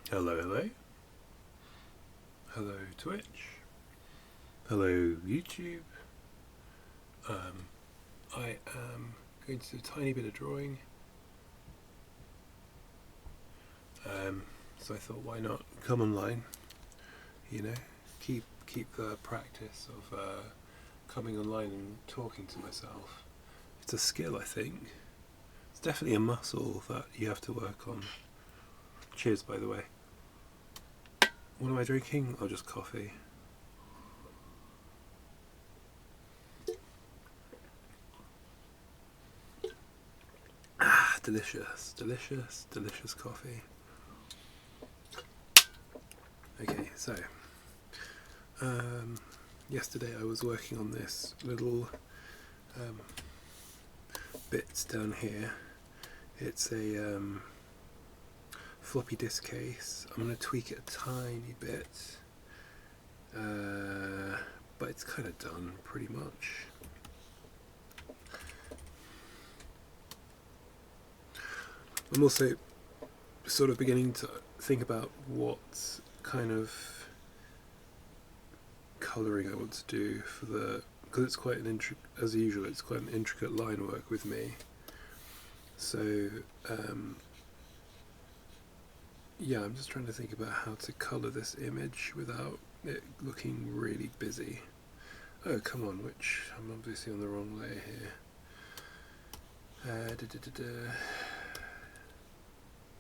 Hello, hello. Hello, Twitch. Hello, YouTube. I am going to do a tiny bit of drawing. So I thought, why not come online? You know, keep the practice of coming online and talking to myself. It's a skill, I think. It's definitely a muscle that you have to work on. Cheers, by the way. What am I drinking? Oh, just coffee. Ah, delicious, delicious, delicious coffee. Okay, so yesterday I was working on this little bits down here. It's a floppy disk case. I'm going to tweak it a tiny bit, but it's kind of done pretty much. I'm also sort of beginning to think about what kind of colouring I want to do for the, because it's quite an as usual, it's quite an intricate line work with me. So yeah, I'm just trying to think about how to colour this image without it looking really busy. Oh, come on, which I'm obviously on the wrong layer here.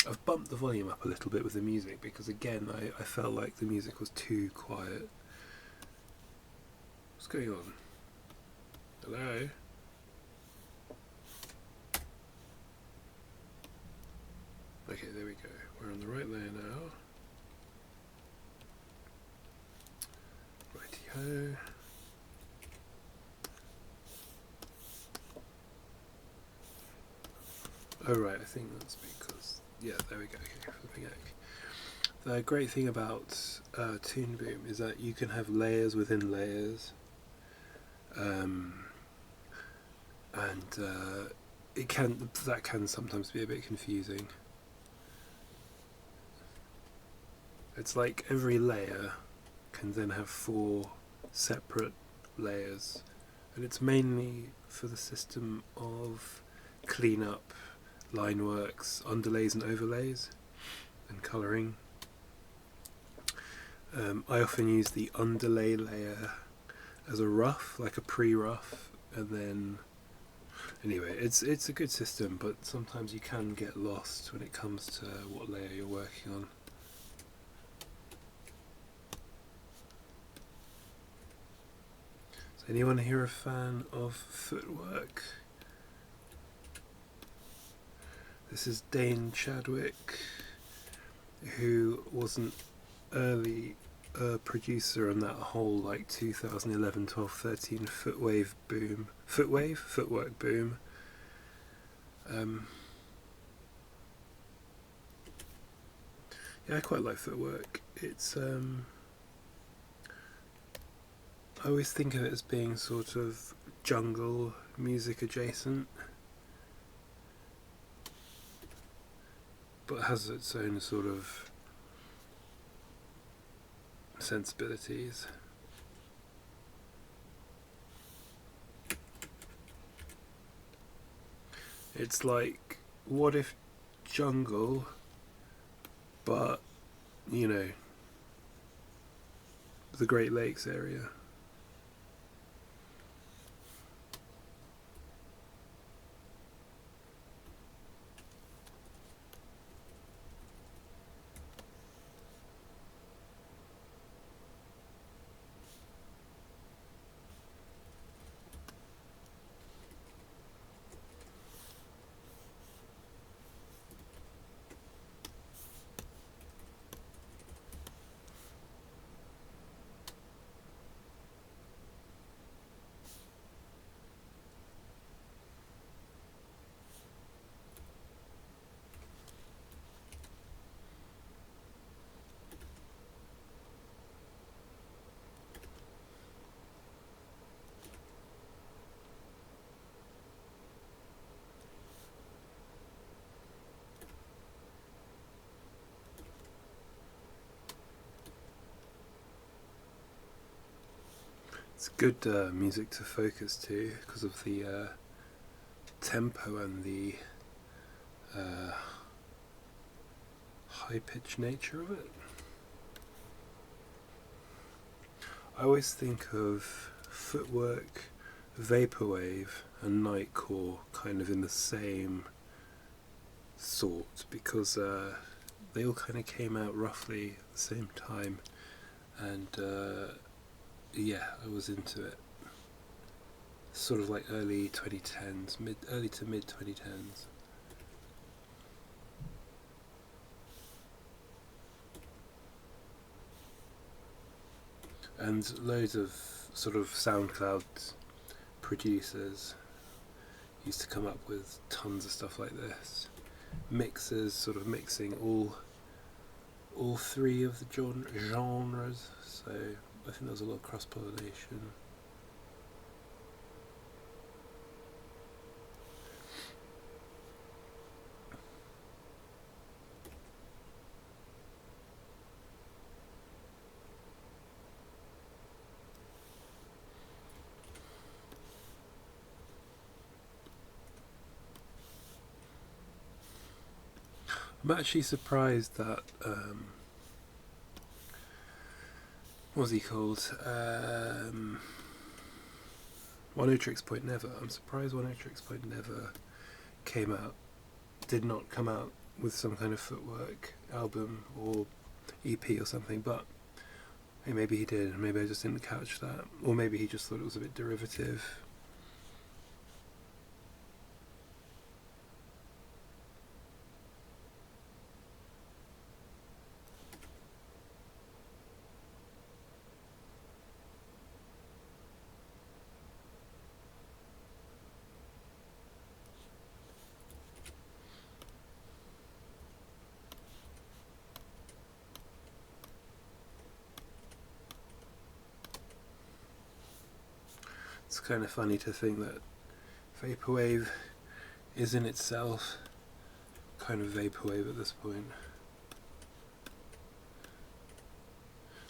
I've bumped the volume up a little bit with the music because again I felt like the music was too quiet. What's going on? Hello? Okay, there we go. We're on the right layer now. Righty-ho. Oh right, I think that's because, yeah, there we go. Okay, flipping egg. The great thing about Toon Boom is that you can have layers within layers, and that can sometimes be a bit confusing. It's like every layer can then have 4 separate layers, and it's mainly for the system of cleanup, line works, underlays and overlays, and colouring. I often use the underlay layer as a rough, like a pre-rough, and then anyway, it's a good system, but sometimes you can get lost when it comes to what layer you're working on. Is anyone here a fan of footwork? This is Dane Chadwick, who was an early producer on that whole like 2011, 12, 13 footwork boom. Yeah, I quite like footwork. It's I always think of it as being sort of jungle music adjacent, but has its own sort of sensibilities. It's like, what if jungle, but, you know, the Great Lakes area? It's good music to focus to because of the tempo and the high-pitched nature of it. I always think of Footwork, Vaporwave and Nightcore kind of in the same sort because they all kind of came out roughly at the same time, and yeah, I was into it. Sort of like early 2010s, early to mid 2010s. And loads of sort of SoundCloud producers used to come up with tons of stuff like this. Mixers sort of mixing all three of the genres, so I think there was a lot of cross-pollination. I'm actually surprised that what was he called? One O Tricks Point Never. I'm surprised One O Tricks Point Never did not come out with some kind of Footwork album or EP or something, but hey, maybe he did, maybe I just didn't catch that, or maybe he just thought it was a bit derivative. It's kind of funny to think that Vaporwave is in itself kind of Vaporwave at this point.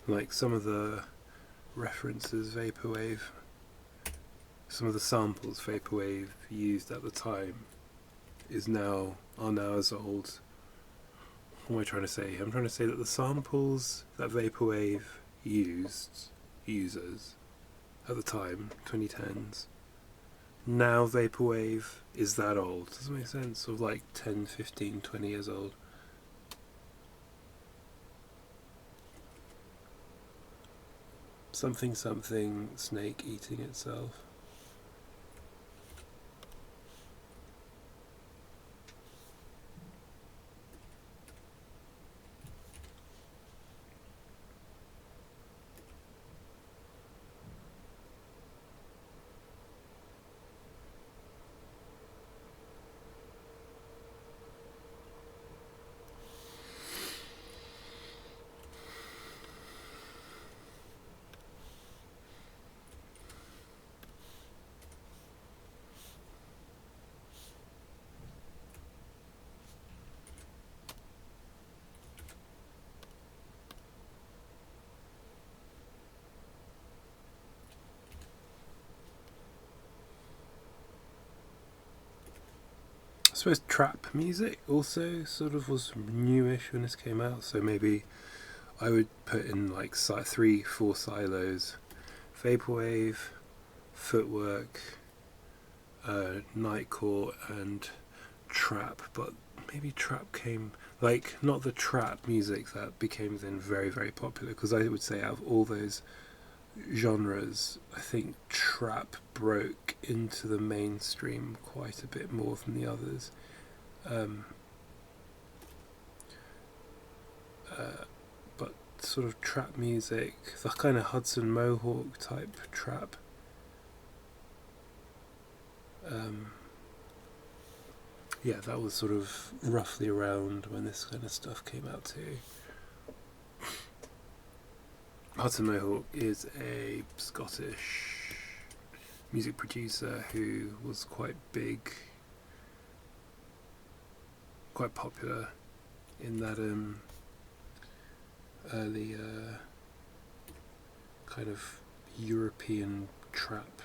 Like some of the references Vaporwave, some of the samples Vaporwave used at the time are now as old. What am I trying to say? I'm trying to say that the samples that Vaporwave uses at the time, 2010s, now Vaporwave is that old. Does that make sense? Sort of like 10, 15, 20 years old. Something snake eating itself. I suppose trap music also sort of was newish when this came out, so maybe I would put in like 3-4 silos: Vaporwave, Footwork, Nightcore and trap. But maybe trap came, like, not the trap music that became then very, very popular, because I would say out of all those genres, I think trap broke into the mainstream quite a bit more than the others. But sort of trap music, the kind of Hudson Mohawk type trap, yeah, that was sort of roughly around when this kind of stuff came out too. Hudson Mohawk is a Scottish music producer who was quite big, quite popular in that early kind of European trap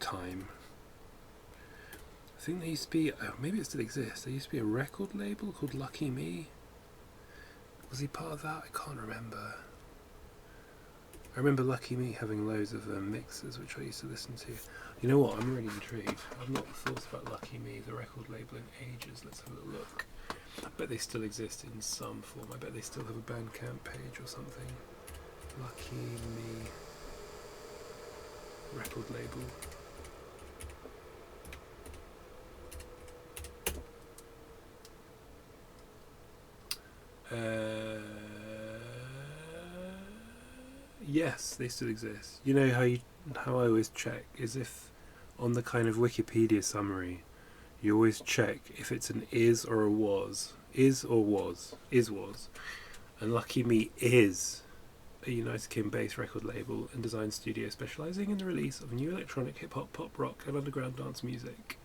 time. I think there used to be, maybe it still exists, there used to be a record label called Lucky Me. Was he part of that? I can't remember. I remember Lucky Me having loads of mixes which I used to listen to. You know what, I'm really intrigued. I've not thought about Lucky Me, the record label, in ages. Let's have a look. I bet they still exist in some form. I bet they still have a Bandcamp page or something. Lucky Me record label. Yes, they still exist. You know how I always check is if on the kind of Wikipedia summary you always check if it's an is or a was. Is or was. Is was. And Lucky Me is a United Kingdom-based record label and design studio specialising in the release of new electronic, hip-hop, pop rock and underground dance music.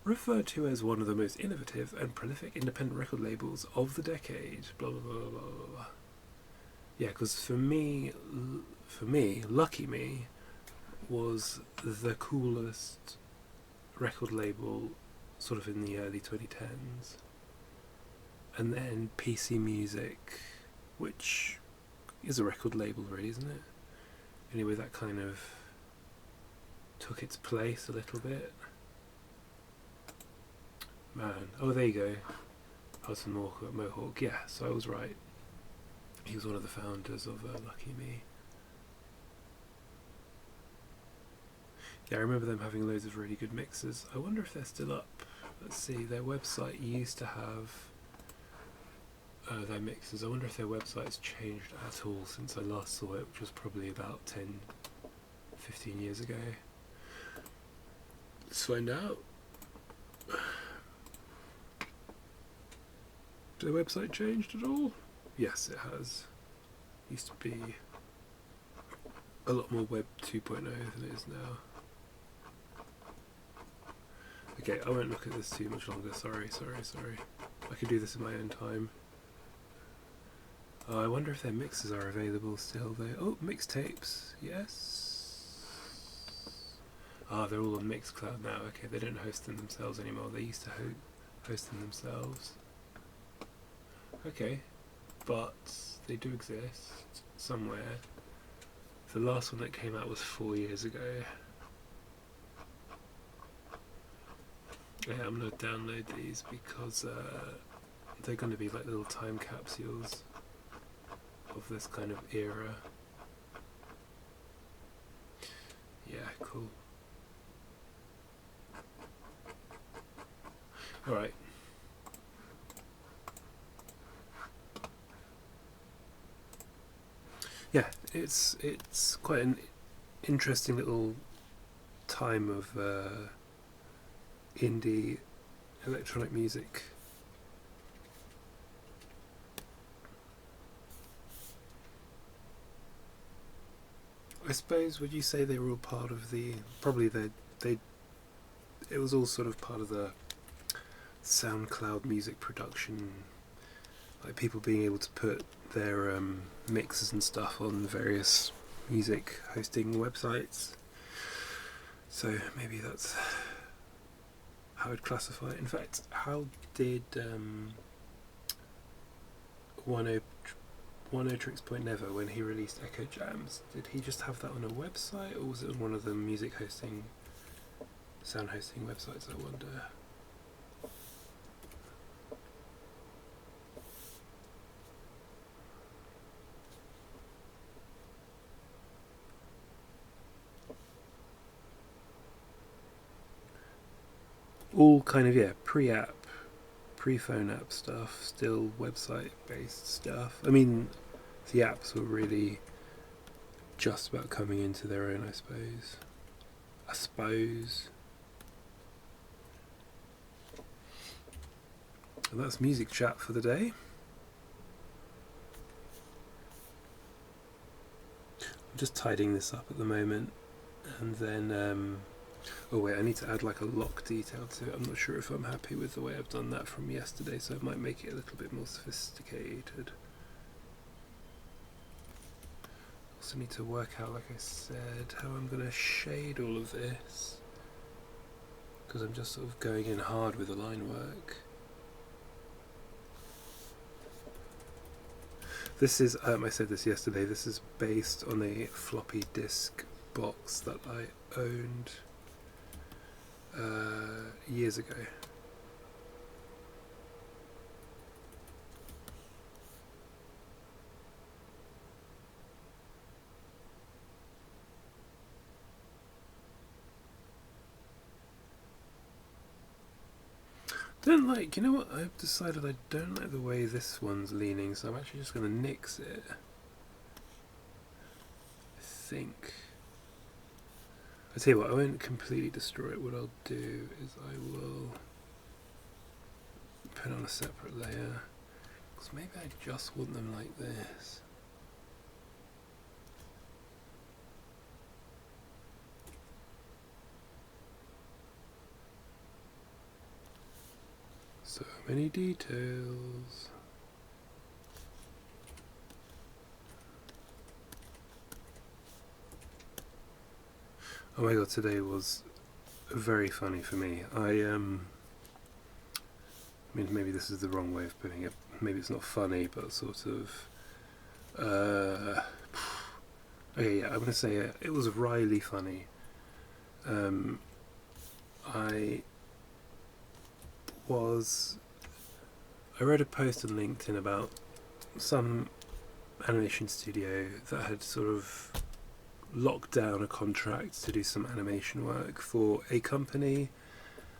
Referred to as one of the most innovative and prolific independent record labels of the decade. Blah, blah, blah, blah, blah, blah. Yeah, because for me, Lucky Me was the coolest record label sort of in the early 2010s. And then PC Music, which is a record label really, isn't it? Anyway, that kind of took its place a little bit. Man, oh there you go. Hudson Mohawk, yeah, so I was right. He was one of the founders of Lucky Me. Yeah, I remember them having loads of really good mixes. I wonder if they're still up. Let's see, their website used to have their mixes. I wonder if their website's changed at all since I last saw it, which was probably about 10, 15 years ago. Let's find out. Has their website changed at all? Yes, it has. Used to be a lot more Web 2.0 than it is now. Okay, I won't look at this too much longer. Sorry. I could do this in my own time. I wonder if their mixes are available still though. Oh, mixtapes. Yes. They're all on Mixcloud now. Okay, they don't host them themselves anymore. They used to host them themselves. Okay, but they do exist somewhere. The last one that came out was 4 years ago. Yeah, I'm going to download these because they're going to be like little time capsules of this kind of era. Yeah, cool. Alright. Yeah, it's quite an interesting little time of indie electronic music. I suppose, would you say they were all part of the, probably it was all sort of part of the SoundCloud music production, like people being able to put their mixes and stuff on various music hosting websites. So maybe that's how I'd classify it. In fact, how did One-O-Trix.Never, when he released Echo Jams, did he just have that on a website, or was it on one of the music hosting, sound hosting websites, I wonder? All kind of, yeah, pre-app, pre-phone app stuff, still website-based stuff. I mean, the apps were really just about coming into their own, I suppose. And that's music chat for the day. I'm just tidying this up at the moment, and then oh wait, I need to add like a lock detail to it. I'm not sure if I'm happy with the way I've done that from yesterday, so I might make it a little bit more sophisticated. also need to work out, like I said, how I'm going to shade all of this, because I'm just sort of going in hard with the line work. This is, I said this yesterday, this is based on a floppy disk box that I owned years ago. Don't like, you know what, I've decided I don't like the way this one's leaning, so I'm actually just going to nix it. I think. I tell you what, I won't completely destroy it. What I'll do is I will put on a separate layer, because maybe I just want them like this. So many details. Oh my god, today was very funny for me. I mean, maybe this is the wrong way of putting it. Maybe it's not funny, but sort of. Okay, yeah, I'm gonna say it was wryly funny. I read a post on LinkedIn about some animation studio that had sort of locked down a contract to do some animation work for a company,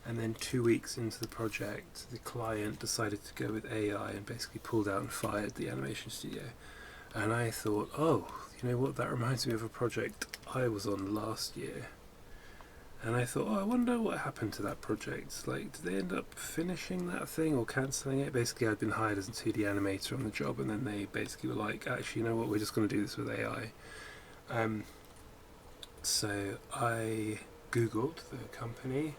and then 2 weeks into the project the client decided to go with AI and basically pulled out and fired the animation studio. And I thought, oh, you know what, that reminds me of a project I was on last year. And I thought, oh, I wonder what happened to that project. Like, did they end up finishing that thing or cancelling it? Basically, I'd been hired as a 2D animator on the job, and then they basically were like, actually, you know what, we're just going to do this with AI. So I googled the company,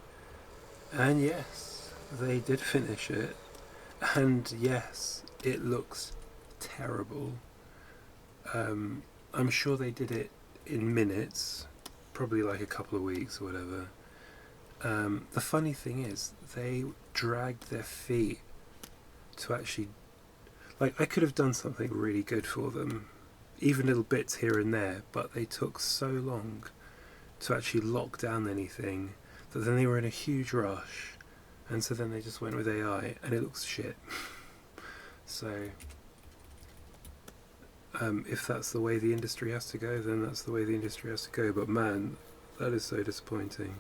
and yes, they did finish it. And yes, it looks terrible. I'm sure they did it in minutes, probably like a couple of weeks or whatever. The funny thing is, they dragged their feet to actually, like, I could have done something really good for them, even little bits here and there, but they took so long to actually lock down anything that then they were in a huge rush, and so then they just went with AI, and it looks shit. So if that's the way the industry has to go, then that's the way the industry has to go. But man, that is so disappointing.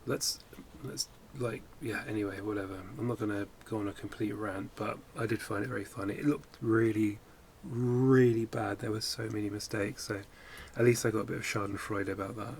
Let's like, yeah, anyway, whatever. I'm not going to go on a complete rant, but I did find it very funny. It looked really, really bad. There were so many mistakes, so at least I got a bit of schadenfreude about that.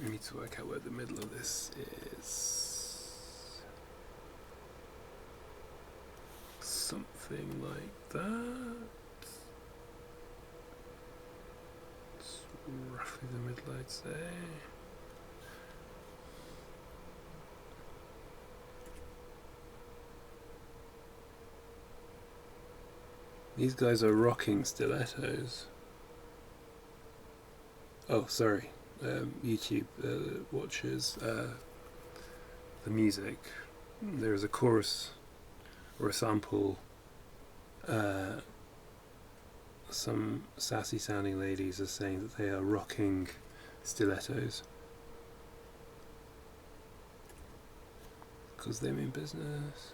I need to work out where the middle of this is. Something like that. It's roughly the middle, I'd say. These guys are rocking stilettos. Oh, sorry. YouTube watches the music. There is a chorus or a sample. Some sassy sounding ladies are saying that they are rocking stilettos because they mean business.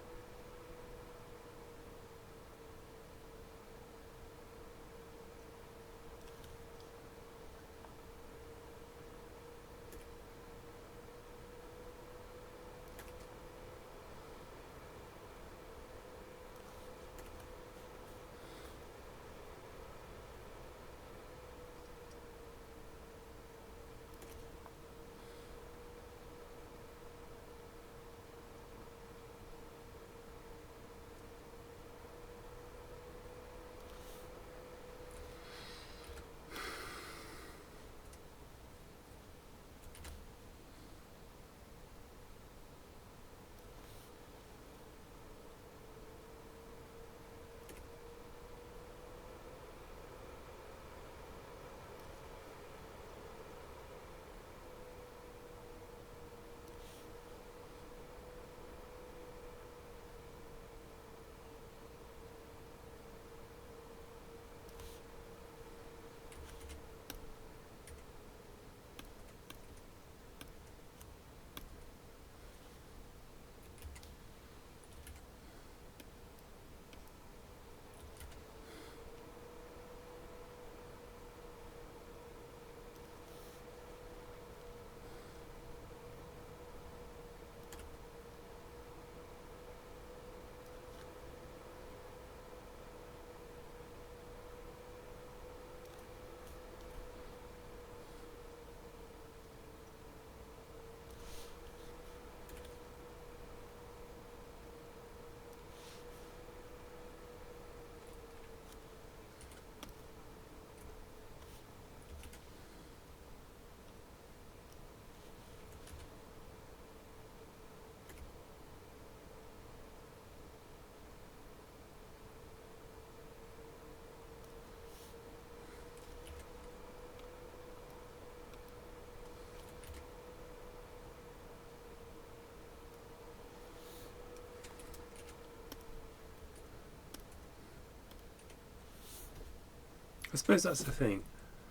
I suppose that's the thing.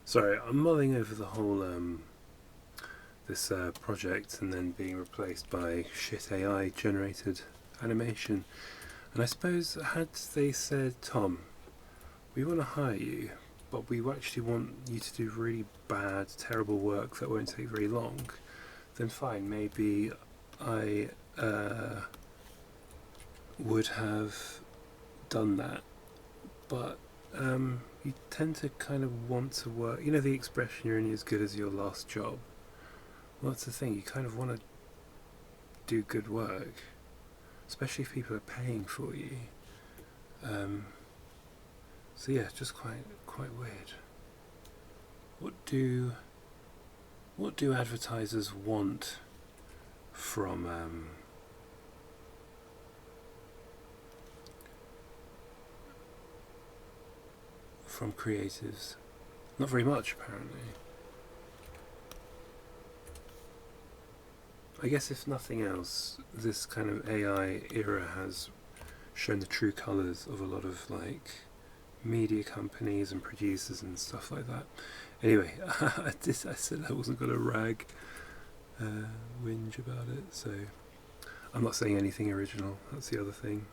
Sorry, I'm mulling over the whole this project and then being replaced by shit AI generated animation. And I suppose had they said, Tom, we want to hire you, but we actually want you to do really bad, terrible work that won't take very long, then fine, maybe I would have done that. But you tend to kind of want to work. You know the expression, you're only as good as your last job? Well, that's the thing, you kind of want to do good work, especially if people are paying for you. So yeah, just quite weird. What do advertisers want from creatives? Not very much, apparently. I guess if nothing else, this kind of AI era has shown the true colours of a lot of like media companies and producers and stuff like that. Anyway, I said I wasn't going to rag, whinge about it, so I'm not saying anything original, that's the other thing.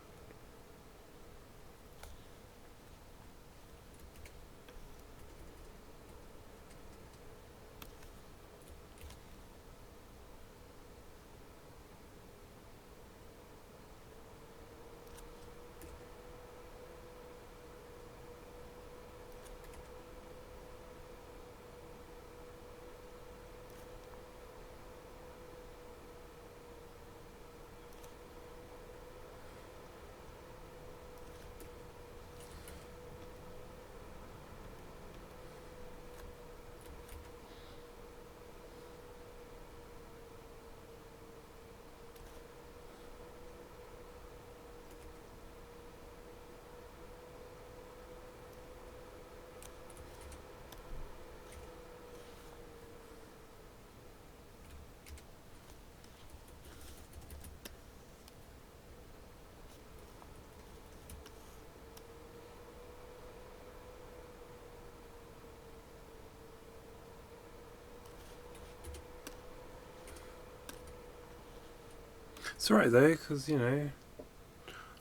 It's alright though, because, you know,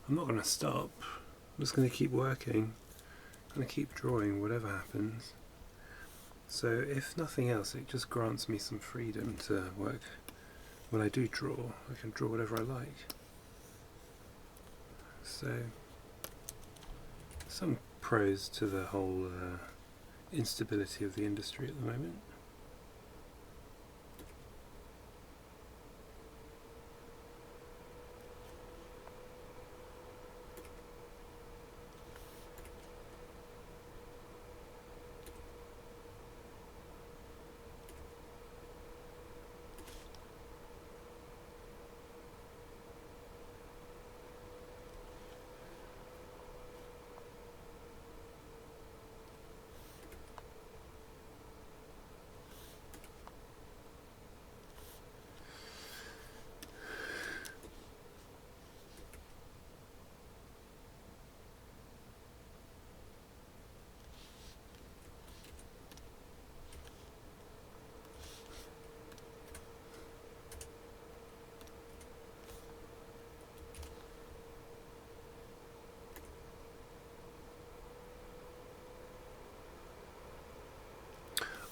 I'm not going to stop. I'm just going to keep working. I'm going to keep drawing, whatever happens. So, if nothing else, it just grants me some freedom to work. When I do draw, I can draw whatever I like. So, some pros to the whole instability of the industry at the moment.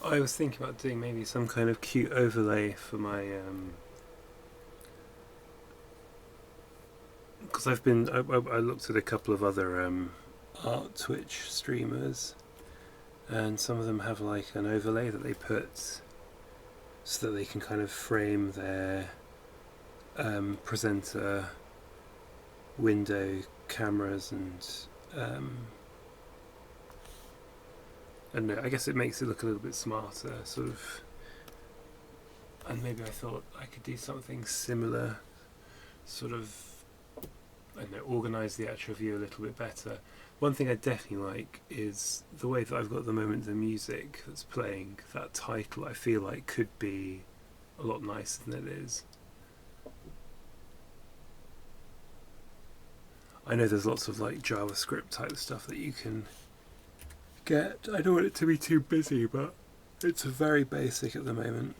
I was thinking about doing maybe some kind of cute overlay for my because I looked at a couple of other art Twitch streamers, and some of them have like an overlay that they put so that they can kind of frame their presenter window cameras and I don't know, I guess it makes it look a little bit smarter, sort of. And maybe I thought I could do something similar, sort of, I don't know, organise the actual view a little bit better. One thing I definitely like is the way that I've got at the moment the music that's playing, that title I feel like could be a lot nicer than it is. I know there's lots of like JavaScript type stuff that you can get. I don't want it to be too busy, but it's very basic at the moment.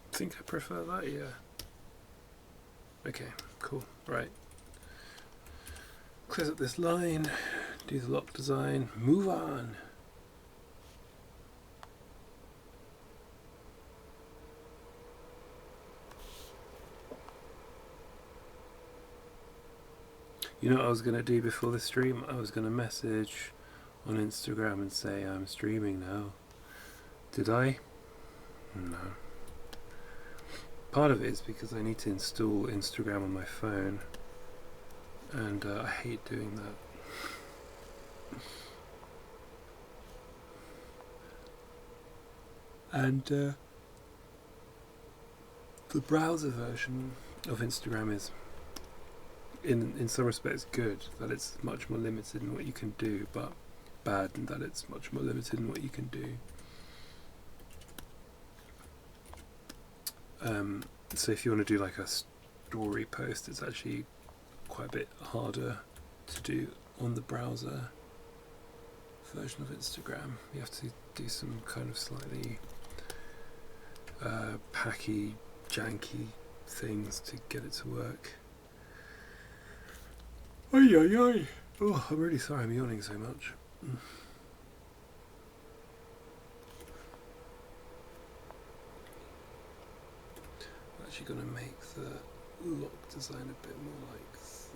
I think I prefer that, yeah. Okay, cool, right. Close up this line, do the lock design, move on. You know what I was going to do before the stream? I was going to message on Instagram and say I'm streaming now. Did I? No. Part of it is because I need to install Instagram on my phone, and I hate doing that. And the browser version of Instagram is, in some respects, good, that it's much more limited in what you can do, but bad in that it's much more limited in what you can do. So if you want to do like a story post, it's actually quite a bit harder to do on the browser version of Instagram. You have to do some kind of slightly packy, janky things to get it to work. Ay, ay, ay. Oh, I'm really sorry I'm yawning so much. I'm actually going to make the lock design a bit more like this.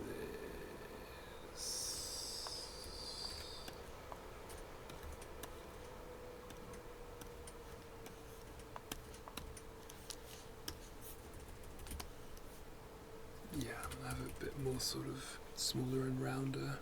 Yeah, I'm going to have it a bit more sort of smaller and rounder.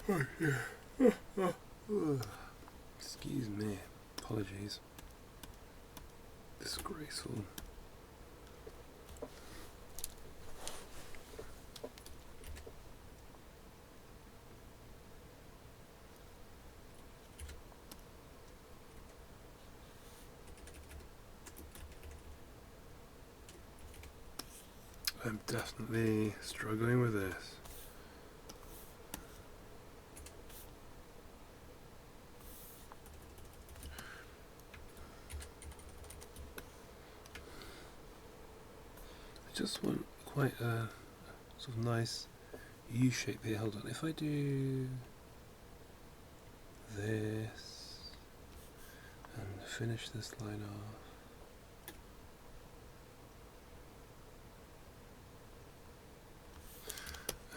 Oh, yeah. Excuse me. Apologies. Disgraceful. I'm definitely struggling with this. I just want quite a sort of nice U shape here. Hold on, if I do this and finish this line off.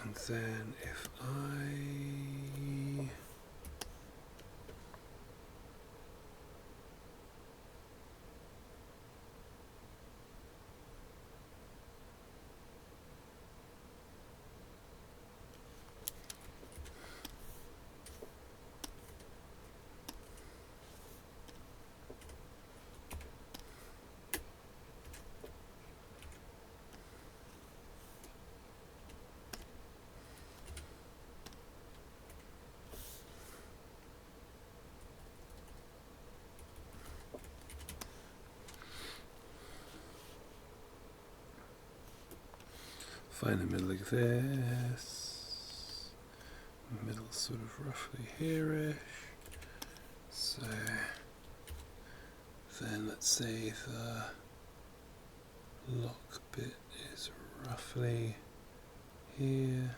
And then if I find the middle like this, middle sort of roughly here-ish. So then let's say the lock bit is roughly here.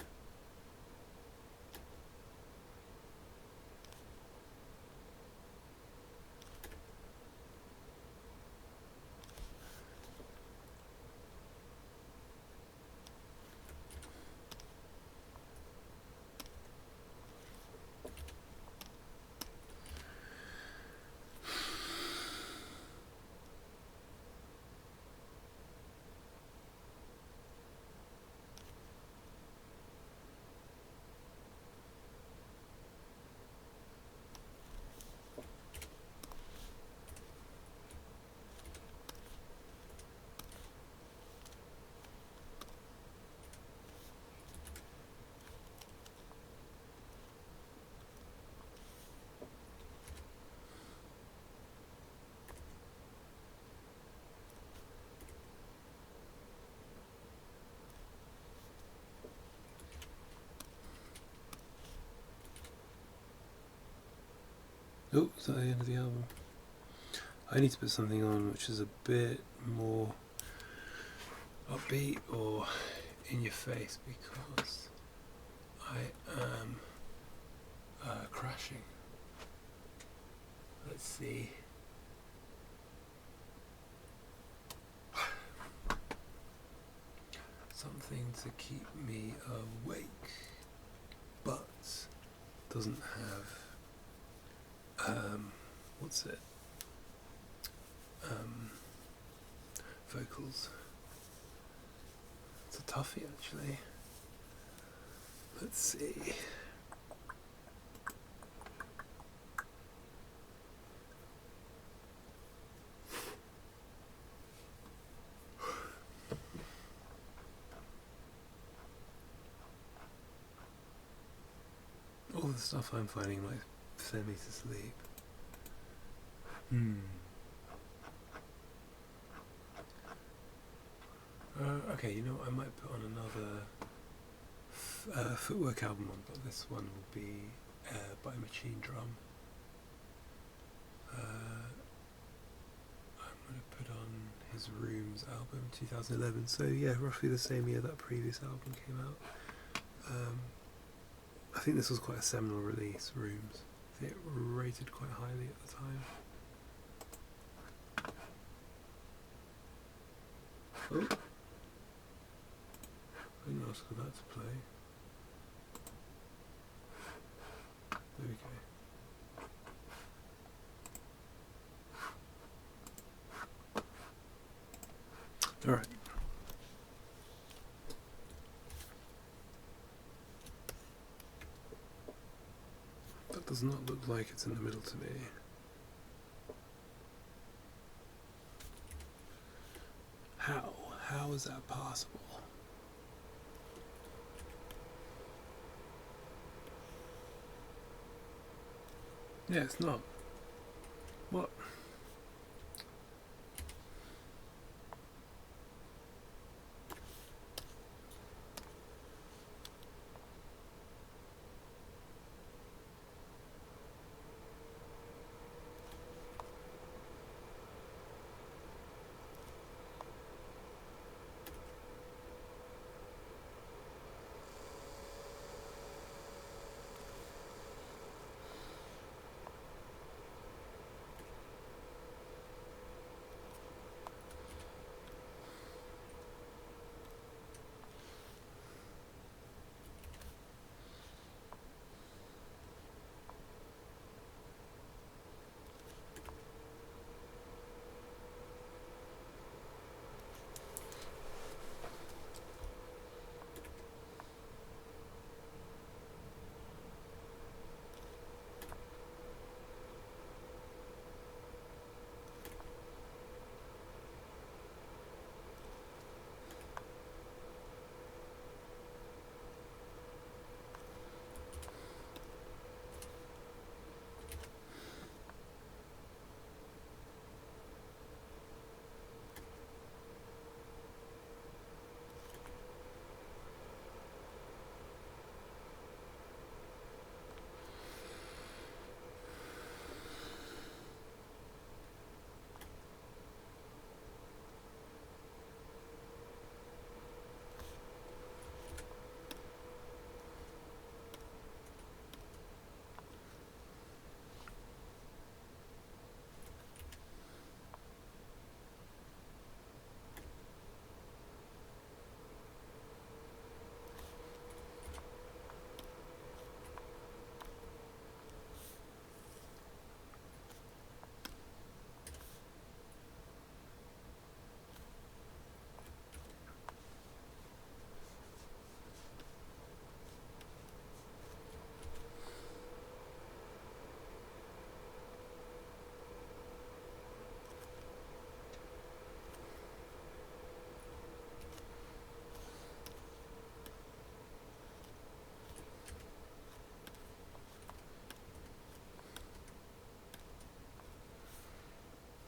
Oh, is that the end of the album? I need to put something on which is a bit more upbeat or in your face because I am crashing. Let's see. Something to keep me awake, but doesn't have what's it? Vocals. It's a toughie actually. Let's see. All the stuff I'm finding might send me to sleep. Okay, you know what, I might put on another footwork album on, but this one will be by Machine Drum. I'm going to put on his Rooms album, 2011, so yeah, roughly the same year that previous album came out. I think this was quite a seminal release, Rooms. I think it rated quite highly at the time. Oh, I didn't ask for that to play. There we go. Alright. That does not look like it's in the middle to me. How? How is that possible? Yeah, it's not. What?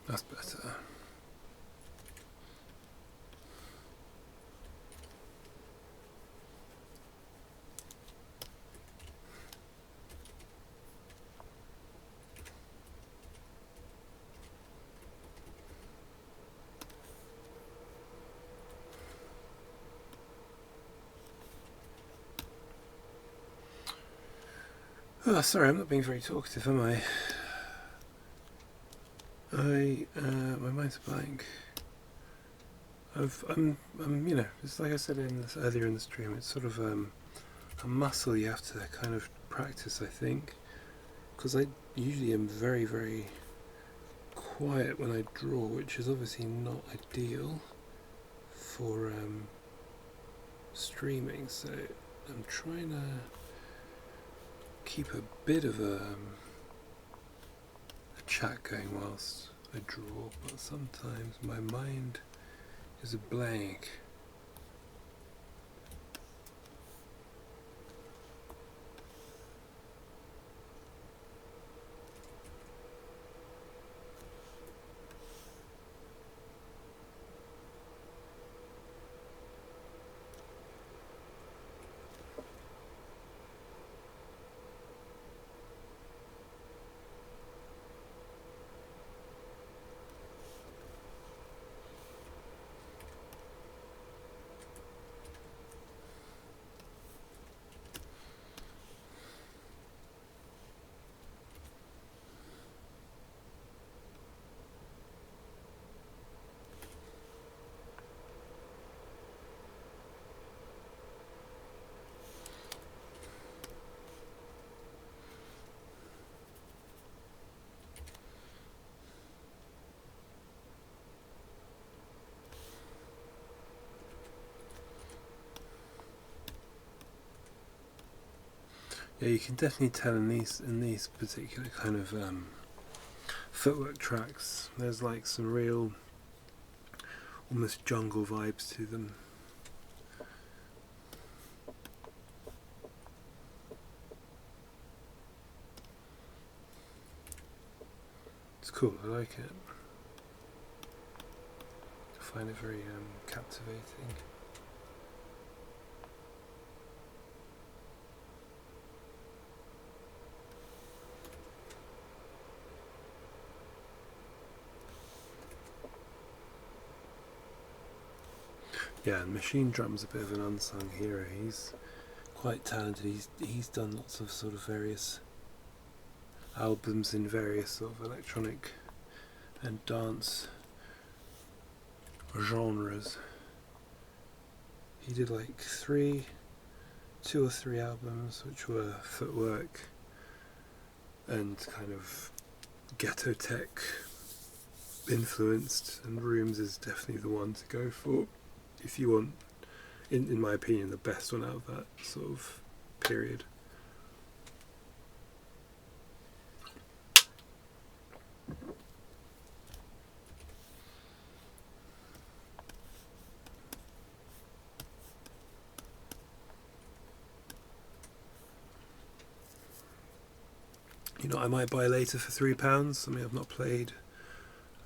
That's better. Oh, sorry, I'm not being very talkative, am I? My mind's blank. You know, it's like I said earlier in the stream. It's sort of a muscle you have to kind of practice, I think, because I usually am very, very quiet when I draw, which is obviously not ideal for streaming. So I'm trying to keep a bit of a chat going whilst I draw, but sometimes my mind is a blank. Yeah, you can definitely tell in these particular kind of footwork tracks. There's like some real, almost jungle vibes to them. It's cool. I like it. I find it very captivating. Yeah, and Machine Drum's a bit of an unsung hero. He's quite talented. He's done lots of sort of various albums in various sort of electronic and dance genres. He did like 2 or 3 albums which were footwork and kind of ghetto tech influenced, and Rooms is definitely the one to go for if you want, in my opinion, the best one out of that sort of period. You know, I might buy later for £3. Something I've not played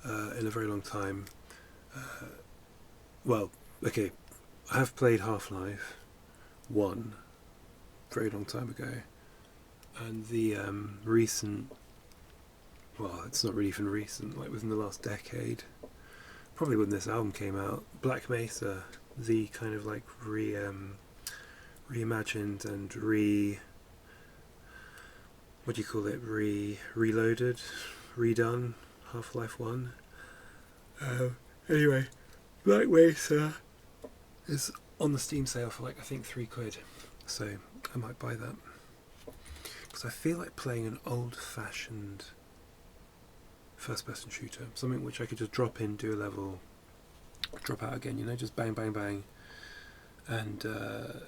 in a very long time. Well, okay, I have played Half-Life 1 very long time ago, and the recent, well, it's not really even recent, like within the last decade, probably when this album came out, Black Mesa, the kind of like reimagined and what do you call it, reloaded, redone Half-Life 1. Anyway, Black Mesa is on the Steam sale for like, I think, £3, so I might buy that, because I feel like playing an old-fashioned first-person shooter, something which I could just drop in, do a level, drop out again, you know, just bang, bang, bang. And the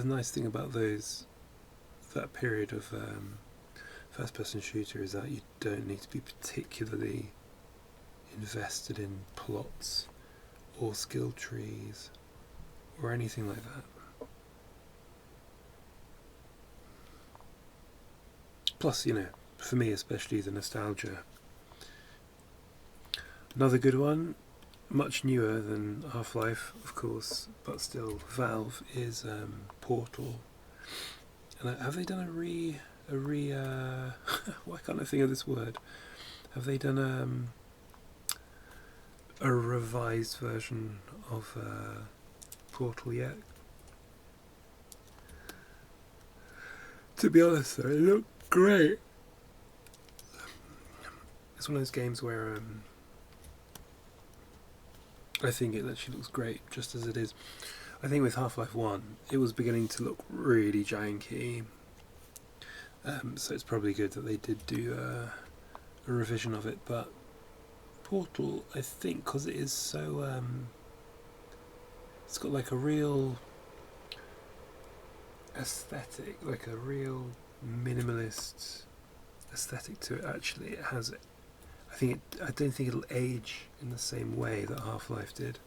nice thing about that period of first-person shooter is that you don't need to be particularly invested in plots or skill trees or anything like that. Plus, you know, for me especially, the nostalgia. Another good one, much newer than Half-Life, of course, but still Valve, is Portal. And have they done why can't I think of this word? Have they done a revised version of Portal yet? To be honest though, it looked great. It's one of those games where I think it actually looks great just as it is. I think with Half-Life 1 it was beginning to look really janky, so it's probably good that they did do a revision of it. But Portal, I think, because it is so it's got like a real aesthetic, like a real minimalist aesthetic to it. Actually, it has, I don't think it'll age in the same way that Half-Life did.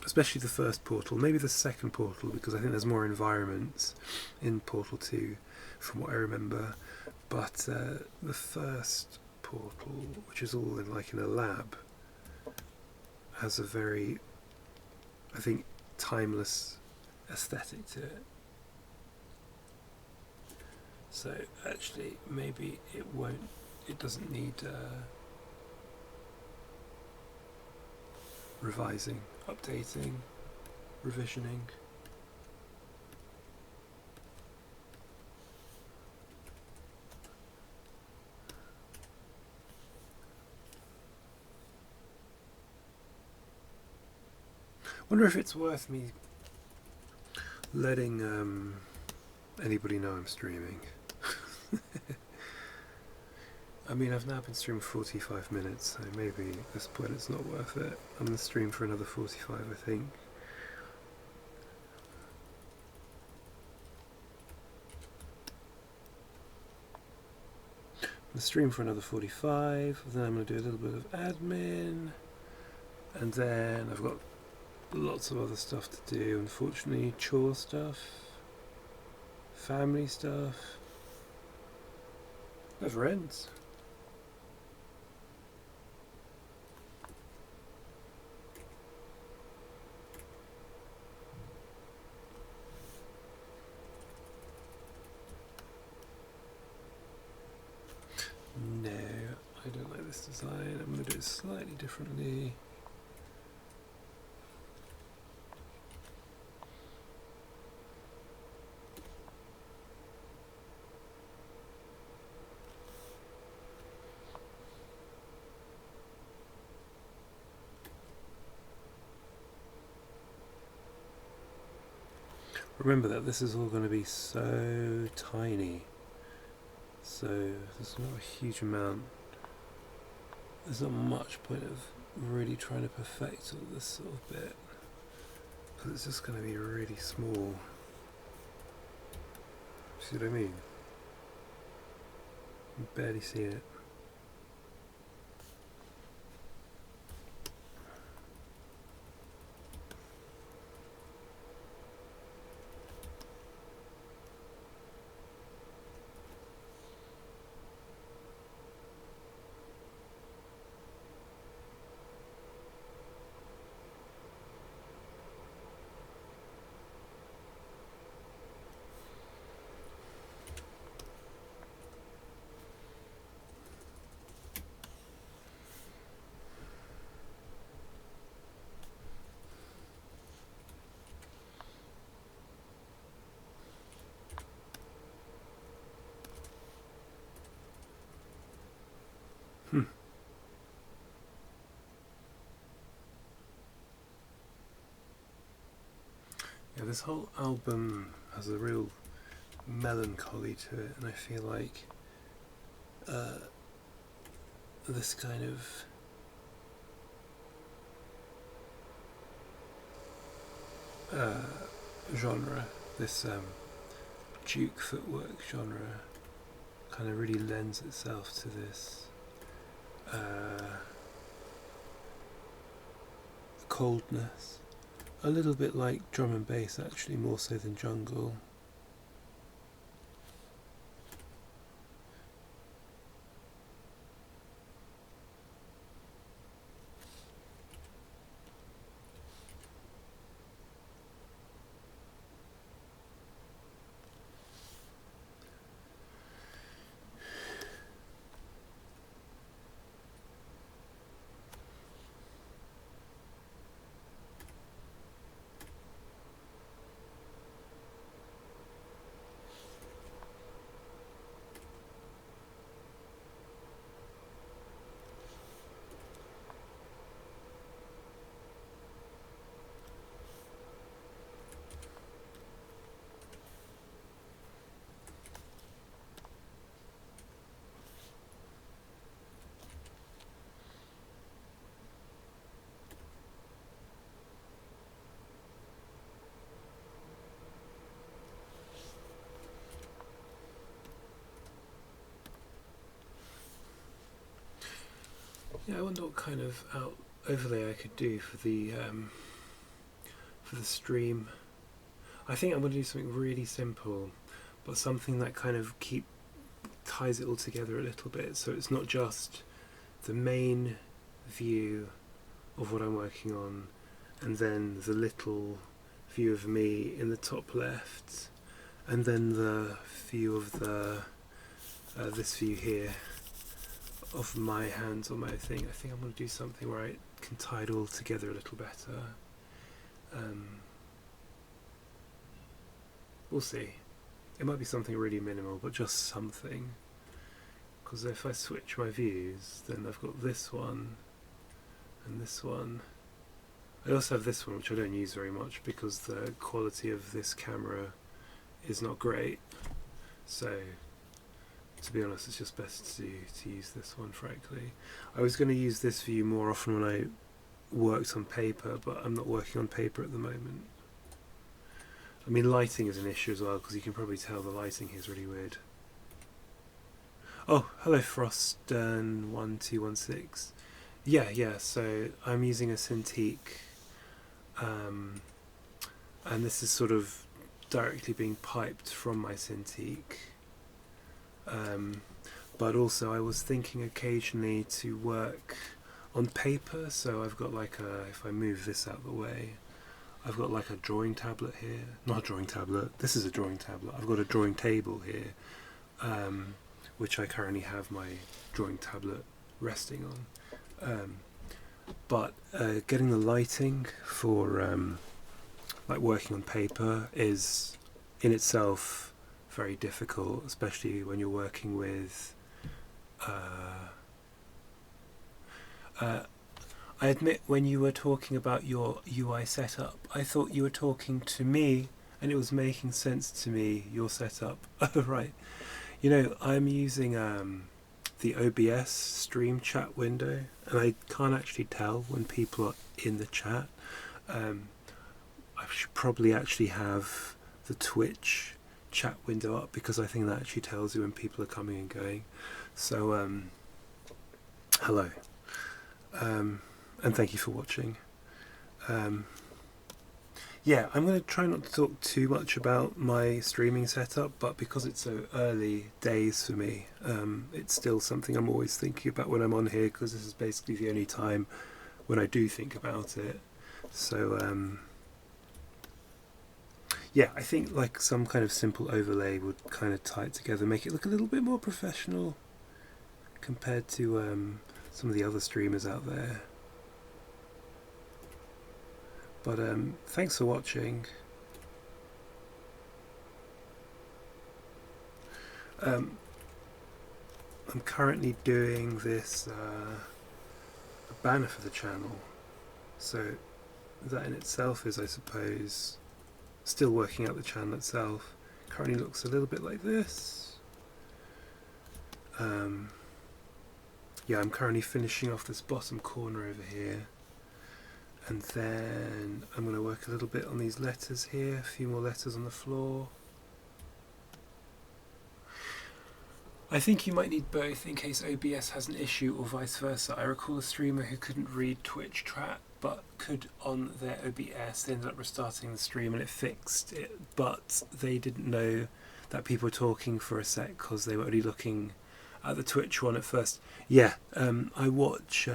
Especially the first Portal, maybe the second Portal, because I think there's more environments in Portal 2 from what I remember. But the first Portal, which is all in a lab, has a very, I think, timeless aesthetic to it. So actually, maybe it doesn't need revising, updating, revisioning. Wonder if it's worth me letting anybody know I'm streaming. I mean, I've now been streaming 45 minutes, so maybe at this point it's not worth it. I'm going to stream for another 45, I think. the stream for another 45, then I'm going to do a little bit of admin, and then I've got lots of other stuff to do, unfortunately. Chore stuff, family stuff, never ends. No, I don't like this design. I'm going to do it slightly differently. Remember that this is all going to be so tiny, so there's not a huge amount, there's not much point of really trying to perfect all this sort of bit, because it's just going to be really small. See what I mean? You can barely see it. Yeah, this whole album has a real melancholy to it, and I feel like this kind of genre, this Duke footwork genre, kind of really lends itself to this coldness. A little bit like drum and bass, actually, more so than jungle. Yeah, I wonder what kind of overlay I could do for the stream. I think I'm going to do something really simple, but something that kind of ties it all together a little bit, so it's not just the main view of what I'm working on and then the little view of me in the top left and then the view of the this view here of my hands on my thing. I think I'm going to do something where I can tie it all together a little better. We'll see. It might be something really minimal, but just something. Because if I switch my views, then I've got this one and this one. I also have this one, which I don't use very much because the quality of this camera is not great. So, to be honest, it's just best to use this one, frankly. I was going to use this view more often when I worked on paper, but I'm not working on paper at the moment. I mean, lighting is an issue as well, because you can probably tell the lighting here is really weird. Oh, hello, Frost1216. Yeah. So I'm using a Cintiq, um, and this is sort of directly being piped from my Cintiq. But also, I was thinking occasionally to work on paper. So I've got like a. If I move this out of the way, I've got like a drawing tablet here. Not a drawing tablet. This is a drawing tablet. I've got a drawing table here, which I currently have my drawing tablet resting on. But getting the lighting for like working on paper is in itself very difficult, especially when you're working with. I admit, when you were talking about your UI setup, I thought you were talking to me, and it was making sense to me, your setup. Oh, right. You know, I'm using the OBS stream chat window, and I can't actually tell when people are in the chat. I should probably actually have the Twitch chat window up, because I think that actually tells you when people are coming and going. So, hello. And thank you for watching. Yeah, I'm going to try not to talk too much about my streaming setup, but because it's so early days for me, it's still something I'm always thinking about when I'm on here, because this is basically the only time when I do think about it. So, yeah, I think like some kind of simple overlay would kind of tie it together, make it look a little bit more professional compared to some of the other streamers out there. But thanks for watching. I'm currently doing this banner for the channel, so that in itself is, I suppose, still working out the channel itself. Currently looks a little bit like this. Yeah, I'm currently finishing off this bottom corner over here, and then I'm going to work a little bit on these letters here, a few more letters on the floor. I think you might need both in case OBS has an issue or vice versa. I recall a streamer who couldn't read Twitch chat but could on their OBS. They ended up restarting the stream and it fixed it, but they didn't know that people were talking for a sec because they were only looking at the Twitch one at first. Yeah, I watch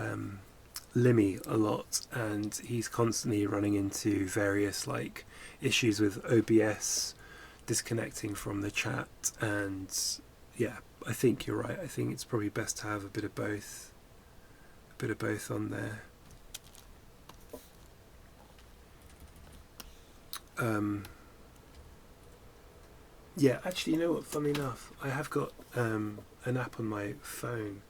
Limmy a lot, and he's constantly running into various like issues with OBS disconnecting from the chat, and yeah, I think you're right. I think it's probably best to have a bit of both on there. Yeah, actually, you know what, funny enough, I have got an app on my phone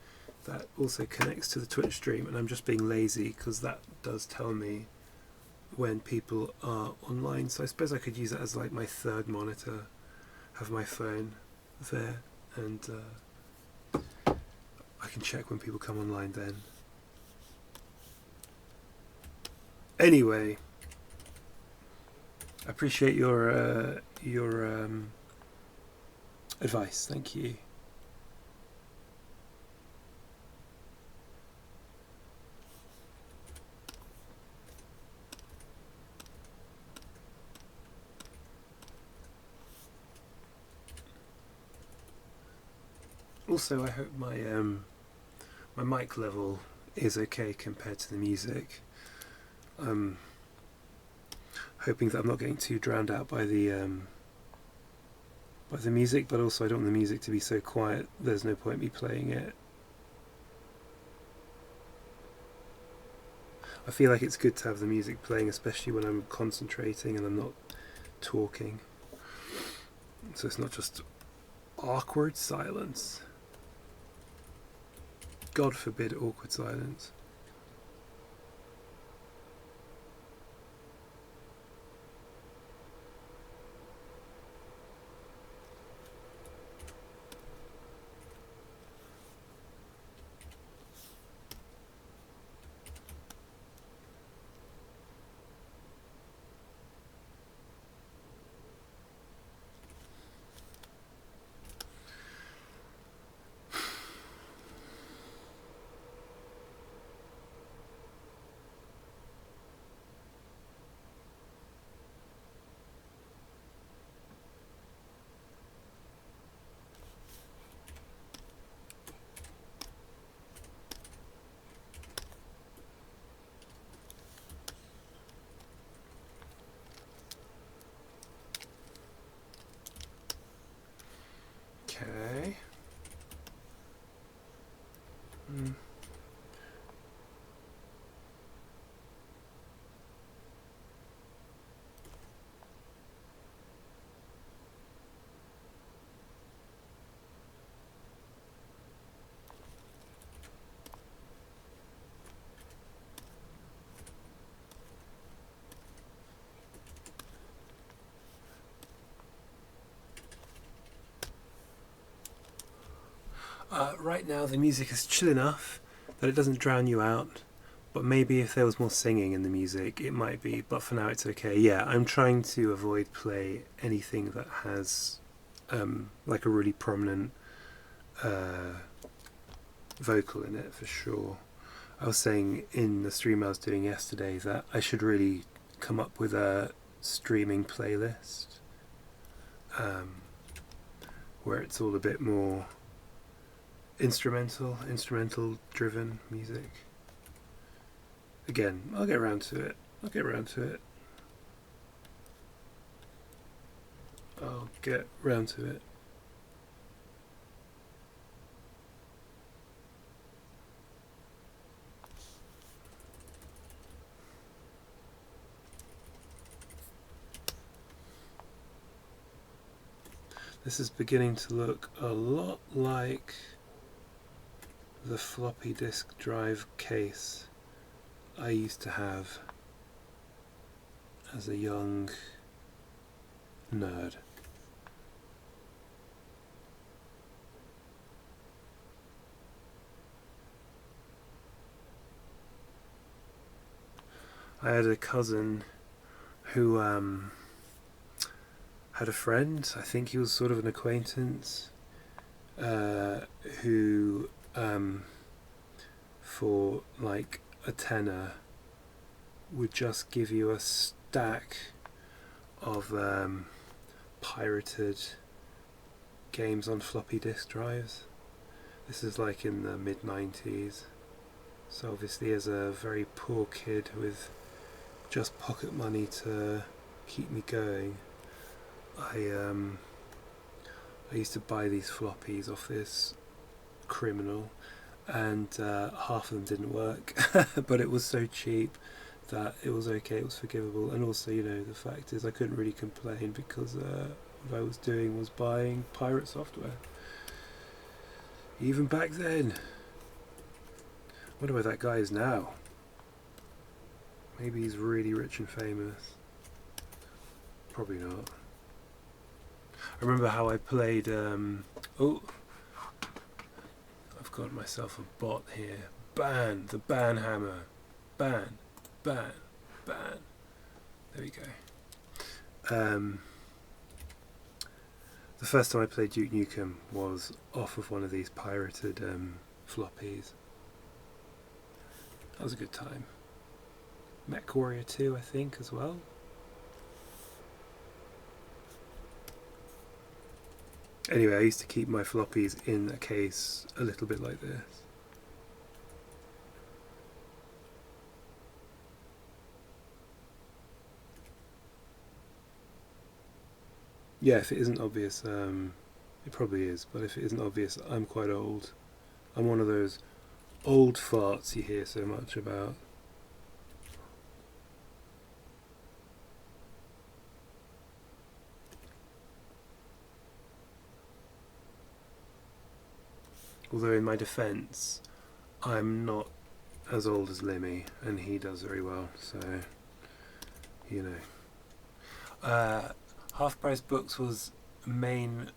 that also connects to the Twitch stream, and I'm just being lazy because that does tell me when people are online, so I suppose I could use that as like my third monitor, have my phone there, and I can check when people come online then. Anyway, I appreciate your advice, thank you. Also, I hope my my mic level is okay compared to the music. I'm hoping that I'm not getting too drowned out by the music, but also I don't want the music to be so quiet there's no point me playing it. I feel like it's good to have the music playing, especially when I'm concentrating and I'm not talking, so it's not just awkward silence. God forbid awkward silence. Right now the music is chill enough that it doesn't drown you out, but maybe if there was more singing in the music it might be, but for now it's okay. Yeah, I'm trying to avoid play anything that has like a really prominent vocal in it, for sure. I was saying in the stream I was doing yesterday that I should really come up with a streaming playlist where it's all a bit more instrumental driven music. Again, I'll get around to it. I'll get around to it. This is beginning to look a lot like the floppy disk drive case I used to have as a young nerd. I had a cousin who had a friend, I think he was sort of an acquaintance, who for like a tenner would just give you a stack of pirated games on floppy disk drives. This is like in the mid-90s, so obviously as a very poor kid with just pocket money to keep me going, I used to buy these floppies off this criminal, and half of them didn't work but it was so cheap that it was okay, it was forgivable. And also, you know, the fact is I couldn't really complain because what I was doing was buying pirate software. Even back then. I wonder where that guy is now. Maybe he's really rich and famous. Probably not. I remember how I played oh, I've got myself a bot here. Ban, the ban hammer. Ban. There we go. The first time I played Duke Nukem was off of one of these pirated floppies. That was a good time. Mech Warrior 2, I think, as well. Anyway, I used to keep my floppies in a case a little bit like this. Yeah, if it isn't obvious, it probably is, but if it isn't obvious, I'm quite old. I'm one of those old farts you hear so much about. Although in my defence, I'm not as old as Limmy, and he does very well, so, you know. Half Price Books was the main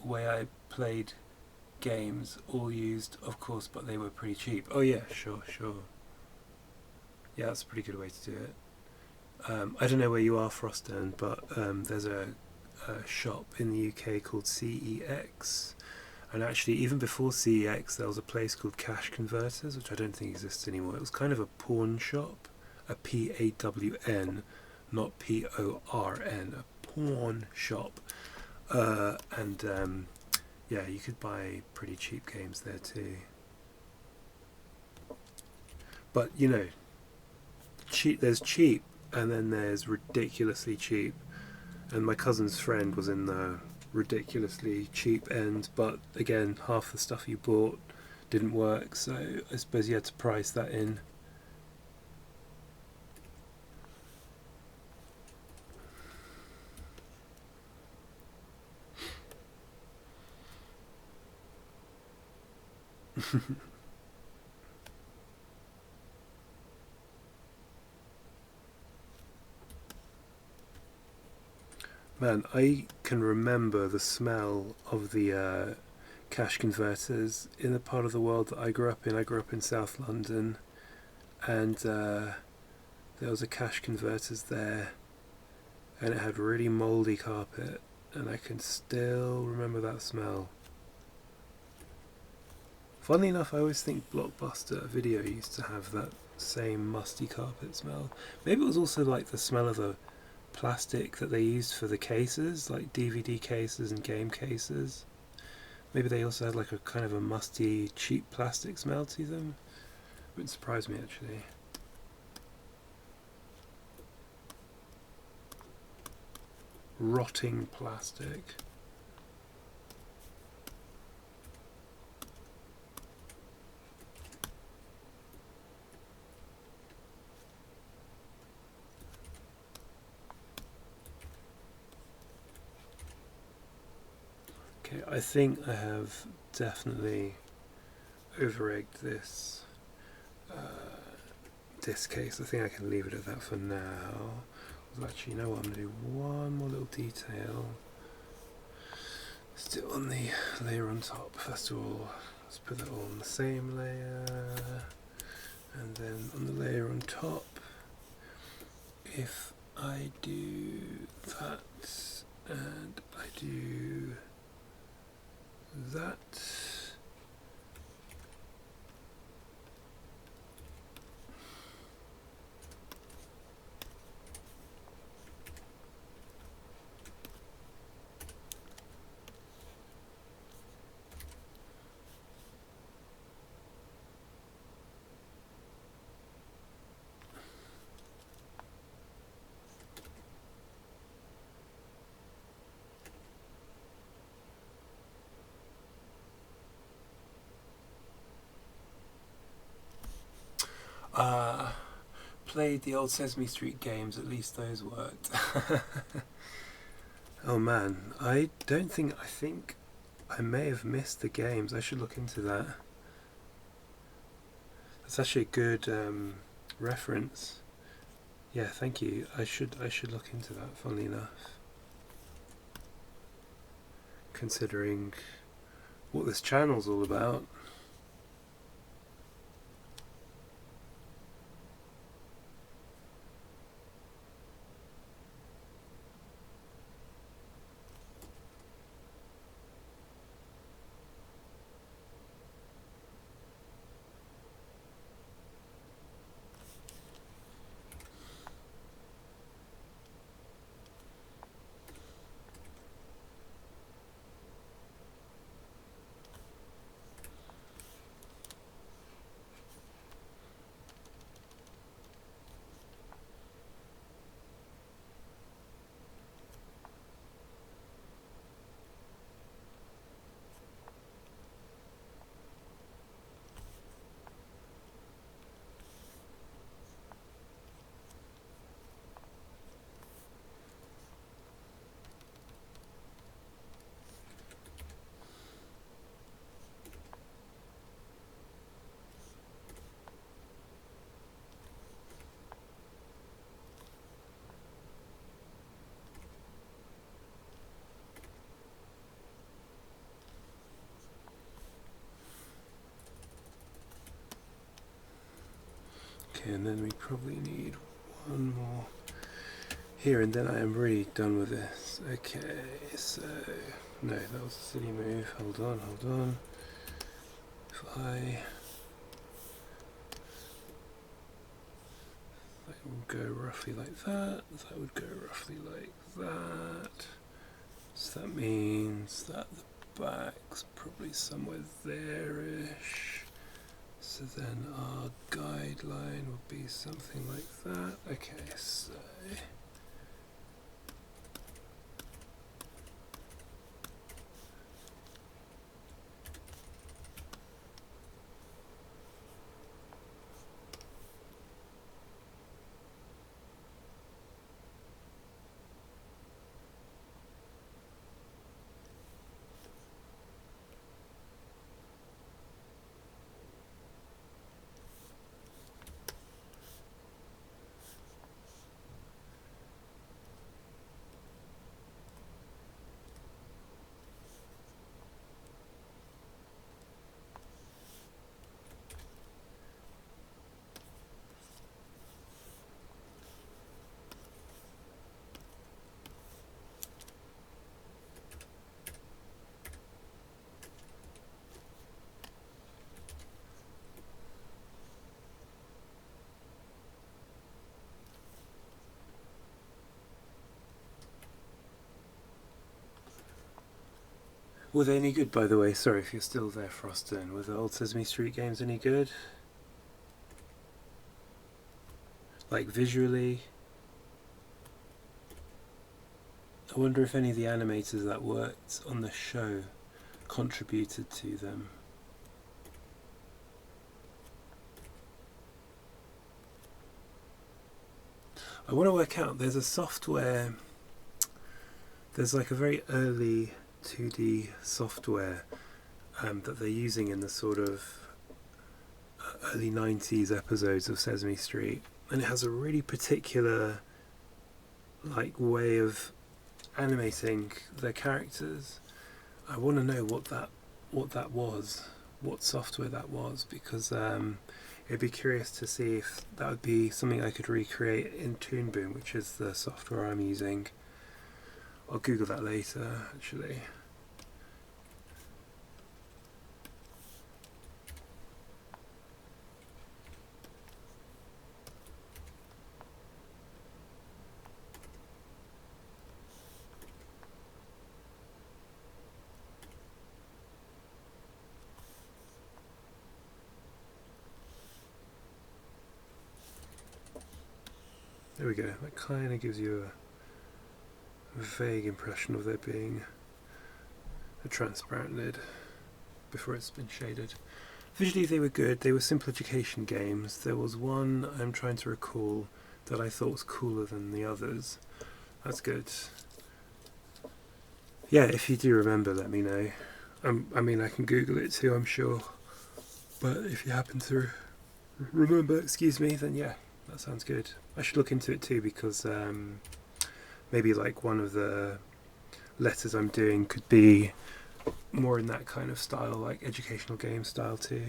way I played games, all used, of course, but they were pretty cheap. Oh yeah, sure. Yeah, that's a pretty good way to do it. I don't know where you are, Froston, but there's a shop in the UK called CEX. And actually, even before CEX, there was a place called Cash Converters, which I don't think exists anymore. It was kind of a pawn shop, a PAWN, not PORN, a pawn shop. And yeah, you could buy pretty cheap games there too. But, you know, there's cheap, and then there's ridiculously cheap. And my cousin's friend was in the ridiculously cheap end, but again, half the stuff you bought didn't work, so I suppose you had to price that in. Man, I can remember the smell of the cash converters in the part of the world that I grew up in. I grew up in South London, and there was a cash converters there, and it had really mouldy carpet, and I can still remember that smell. Funnily enough, I always think Blockbuster Video used to have that same musty carpet smell. Maybe it was also like the smell of the plastic that they used for the cases, like DVD cases and game cases. Maybe they also had like a kind of a musty, cheap plastic smell to them. Wouldn't surprise me, actually. Rotting plastic. Okay, I think I have definitely over-egged this disc case. I think I can leave it at that for now. Actually, you know what, I'm going to do one more little detail. Let's do it on the layer on top. First of all, let's put that all on the same layer. And then on the layer on top, if I do that and I do that, played the old Sesame Street games, at least those worked. Oh man, I think I may have missed the games. I should look into that. That's actually a good reference. Yeah, thank you. I should look into that, funnily enough. Considering what this channel's all about. Okay, and then we probably need one more here, and then I am really done with this. Okay, so no, that was a silly move. Hold on. If that would go roughly like that. That would go roughly like that. So that means that the back's probably somewhere there-ish. So then our guideline would be something like that. Okay, so Were they any good, by the way? Sorry if you're still there, Froston. Were the old Sesame Street games any good? Like visually? I wonder if any of the animators that worked on the show contributed to them. I want to work out, there's a software, there's like a very early 2D software that they're using in the sort of early 90s episodes of Sesame Street, and it has a really particular like way of animating their characters. I want to know what that was, what software that was, because it'd be curious to see if that would be something I could recreate in Toon, which is the software I'm using. I'll Google that later, actually. There we go. That kind of gives you a vague impression of there being a transparent lid before it's been shaded. Visually they were good. They were simple education games. There was one I'm trying to recall that I thought was cooler than the others. That's good. Yeah, if you do remember, let me know. I mean, I can Google it too, I'm sure. But if you happen to remember, excuse me, then yeah, that sounds good. I should look into it too, because maybe like one of the letters I'm doing could be more in that kind of style, like educational game style too.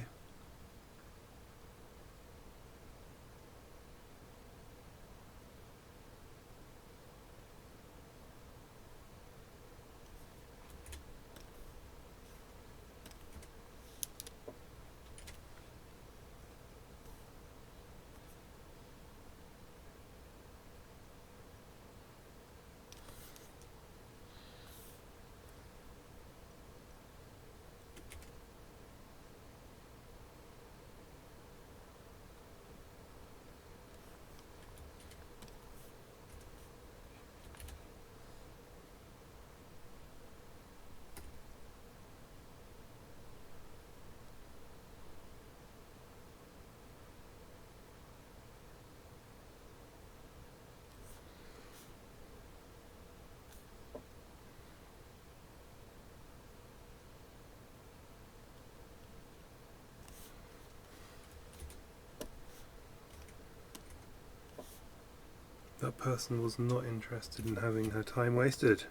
That person was not interested in having her time wasted.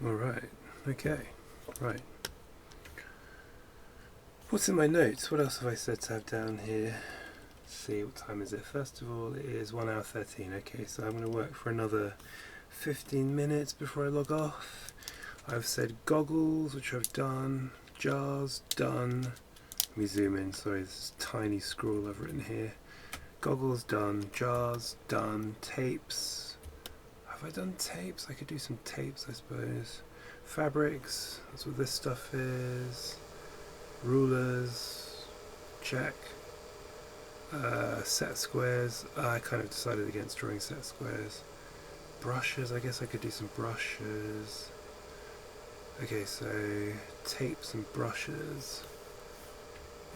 Alright, okay, right. What's in my notes? What else have I said to have down here? Let's see, what time is it? First of all, it is 1 hour 13. Okay, so I'm going to work for another 15 minutes before I log off. I've said goggles, which I've done. Jars, done. Let me zoom in, sorry, this tiny scroll I've written here. Goggles, done. Jars, done. Tapes. Have I done tapes? I could do some tapes, I suppose. Fabrics, that's what this stuff is. Rulers, check. Set squares, I kind of decided against drawing set squares. Brushes, I guess I could do some brushes. Okay, so tapes and brushes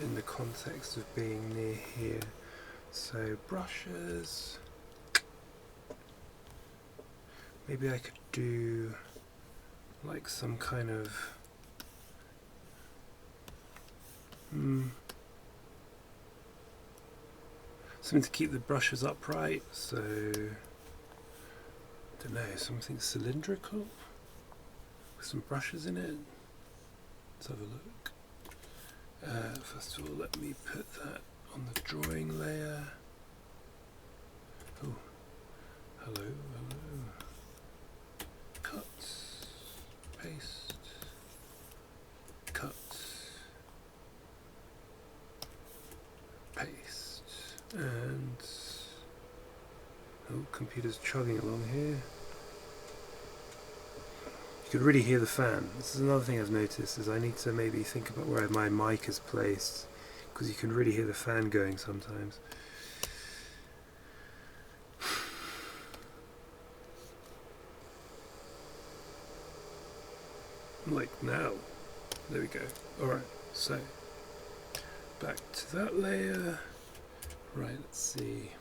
in the context of being near here. So brushes, maybe I could do like some kind of Something to keep the brushes upright, so I don't know, something cylindrical with some brushes in it. Let's have a look. First of all, let me put that on the drawing layer. Oh, hello. Cut, paste, cut, paste, and computer's chugging along here. You could really hear the fan. This is another thing I've noticed, is I need to maybe think about where my mic is placed, because you can really hear the fan going sometimes. Like now. There we go. Alright, so back to that layer. Right, let's see.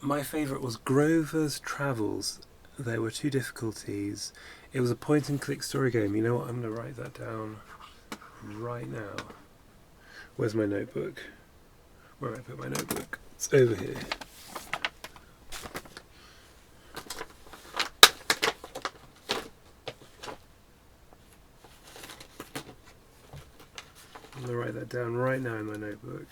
My favourite was Grover's Travels. There were 2 difficulties. It was a point and click story game. You know what, I'm going to write that down right now. Where's my notebook? Where did I put my notebook? It's over here. I'm going to write that down right now in my notebook.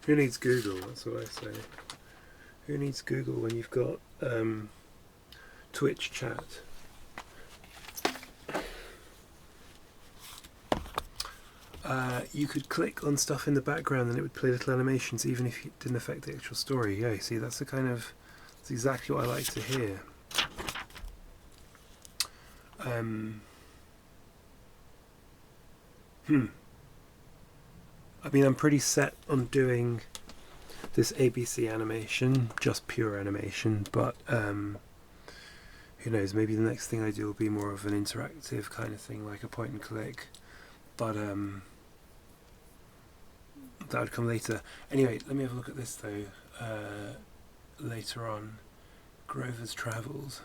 Who needs Google? That's what I say. Who needs Google when you've got Twitch chat? You could click on stuff in the background and it would play little animations even if it didn't affect the actual story. Yeah, see, that's exactly what I like to hear. I mean, I'm pretty set on doing this ABC animation, just pure animation, but who knows, maybe the next thing I do will be more of an interactive kind of thing, like a point and click, but that would come later. Anyway, let me have a look at this though, later on. Grover's Travels.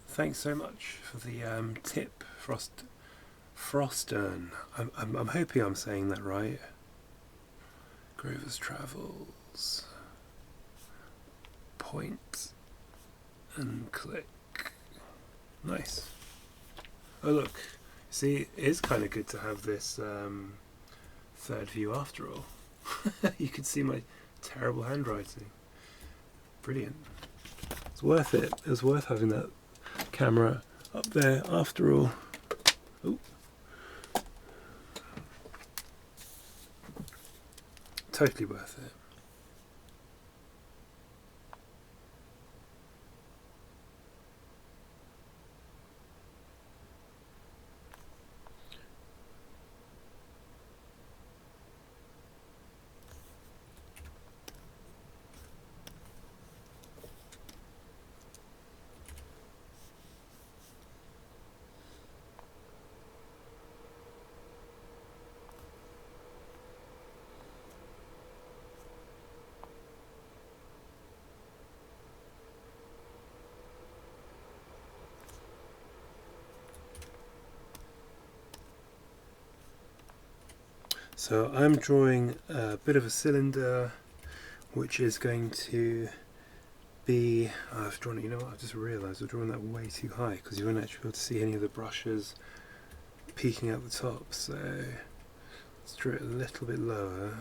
Thanks so much for the tip, Frostern. I'm hoping I'm saying that right. Grover's Travels. Point and click. Nice. Oh look, see, it is kind of good to have this third view after all. You can see my terrible handwriting. Brilliant. It's worth it. It was worth having that camera up there after all. Ooh. Totally worth it. So I'm drawing a bit of a cylinder, which is going to be, I've drawn it, you know what, I've just realised I've drawn that way too high because you won't actually be able to see any of the brushes peeking out the top, so let's draw it a little bit lower.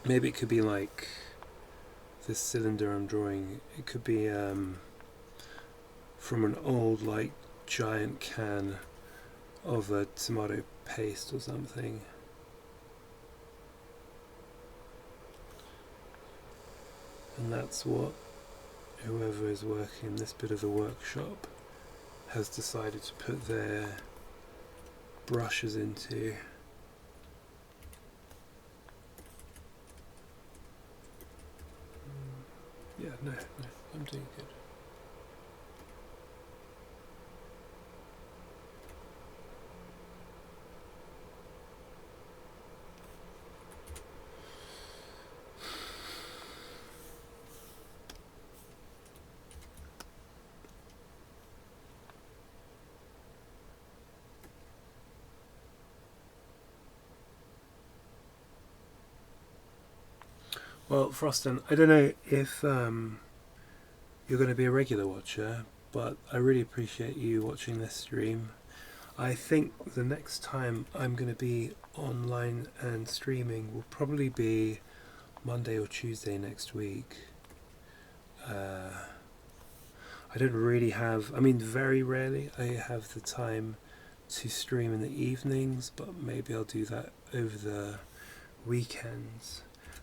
Maybe it could be like this cylinder I'm drawing, it could be from an old like giant can of a tomato paste or something. And that's what whoever is working this bit of the workshop has decided to put their brushes into. Yeah, no, I'm doing good. Well, Froston, I don't know if you're going to be a regular watcher, but I really appreciate you watching this stream. I think the next time I'm going to be online and streaming will probably be Monday or Tuesday next week. I don't really have, I mean, very rarely I have the time to stream in the evenings, but maybe I'll do that over the weekends.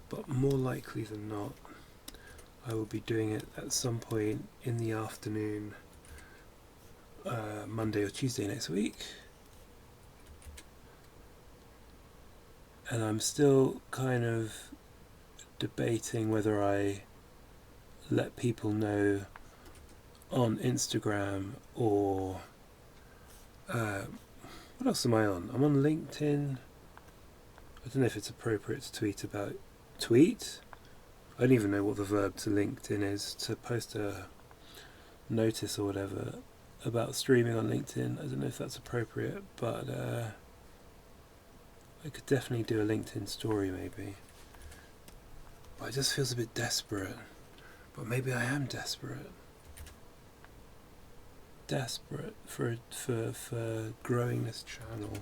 But more likely than not, I will be doing it at some point in the afternoon, Monday or Tuesday next week. And I'm still kind of debating whether I let people know on Instagram or what else am I on? I'm on LinkedIn. I don't know if it's appropriate to tweet about tweet. I don't even know what the verb to LinkedIn is, to post a notice or whatever about streaming on LinkedIn. I don't know if that's appropriate, but I could definitely do a LinkedIn story maybe. But it just feels a bit desperate. But maybe I am desperate. Desperate for growing this channel.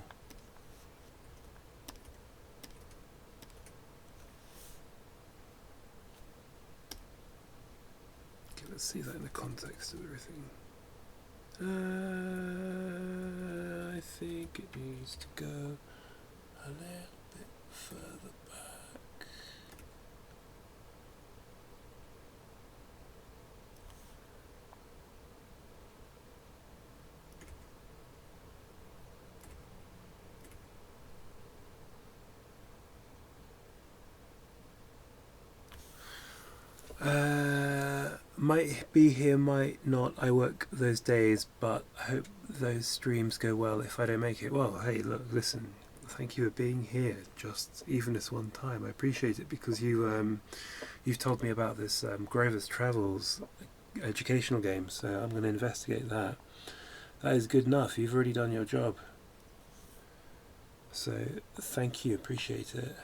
Okay, let's see that in the context of everything. I think it needs to go a little bit further back. Might be here, might not. I work those days, but I hope those streams go well. If I don't make it, well, hey, look, listen, thank you for being here, just even this one time. I appreciate it, because you've told me about this Grover's Travels educational game, so I'm going to investigate that. That is good enough. You've already done your job. So thank you, appreciate it.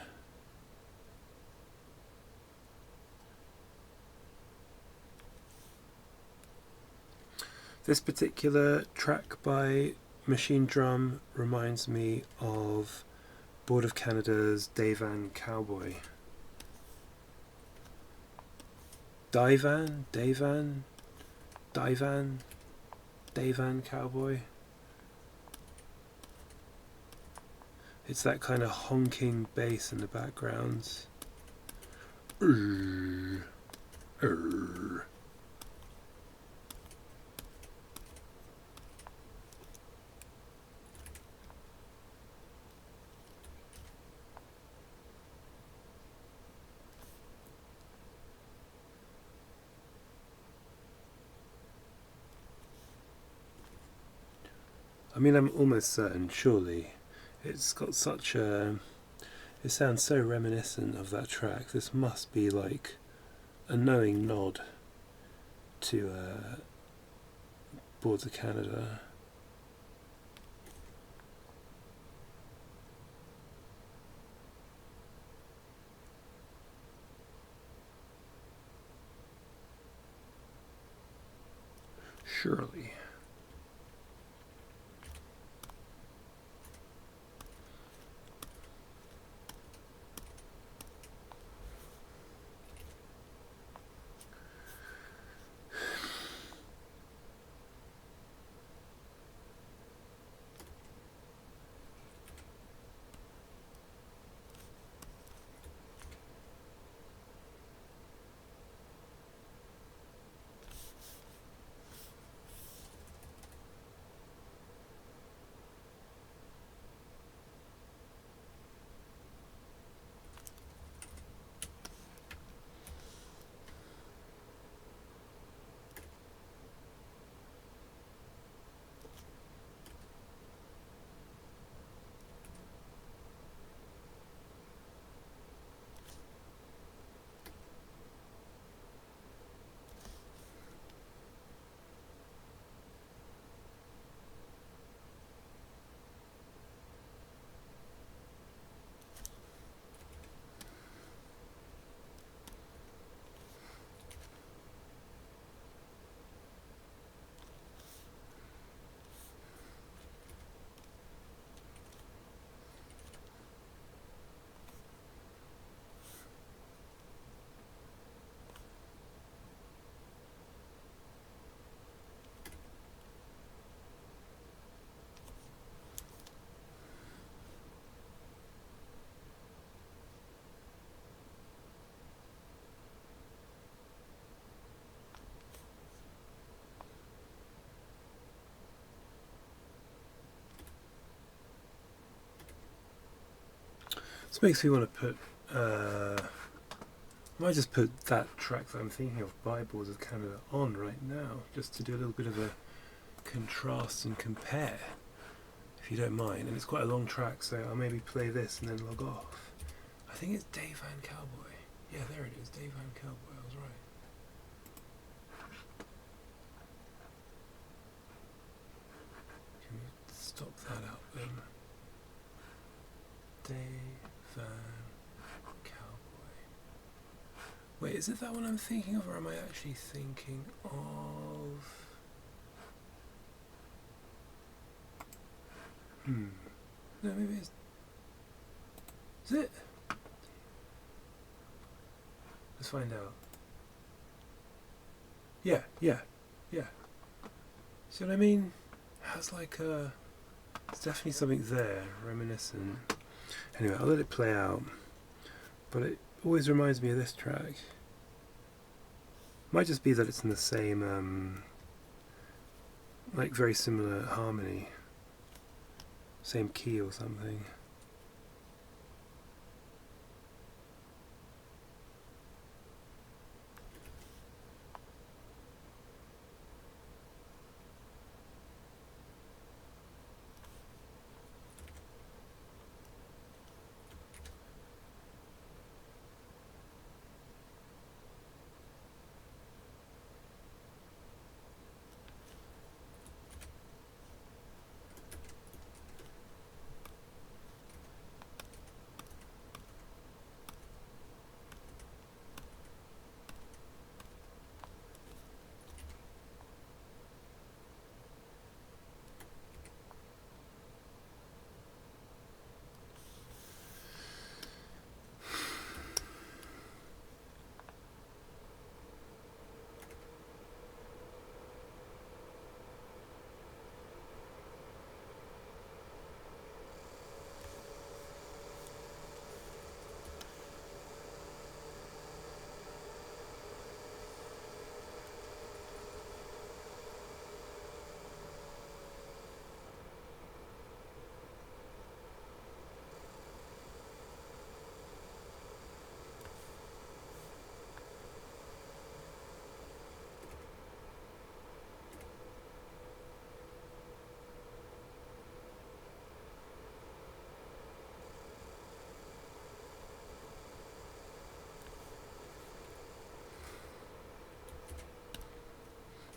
This particular track by Machine Drum reminds me of Board of Canada's Dayvan Cowboy. Dayvan Cowboy. It's that kind of honking bass in the background. I mean, I'm almost certain, surely, it's got such a... It sounds so reminiscent of that track. This must be like a knowing nod to Boards of Canada. Surely. This makes me want to put. I might just put that track that I'm thinking of, Bibles of Canada, on right now, just to do a little bit of a contrast and compare, if you don't mind. And it's quite a long track, so I'll maybe play this and then log off. I think it's Dave Van Cowboy. Yeah, there it is, Dave Van Cowboy, I was right. Can we stop that album? Dave Van Cowboy. Wait, is it that one I'm thinking of, or am I actually thinking of... No, maybe it's... Is it? Let's find out. Yeah. See what I mean? It has like a... There's definitely something there, reminiscent. Anyway, I'll let it play out. But it always reminds me of this track. Might just be that it's in the same, like very similar harmony. Same key or something.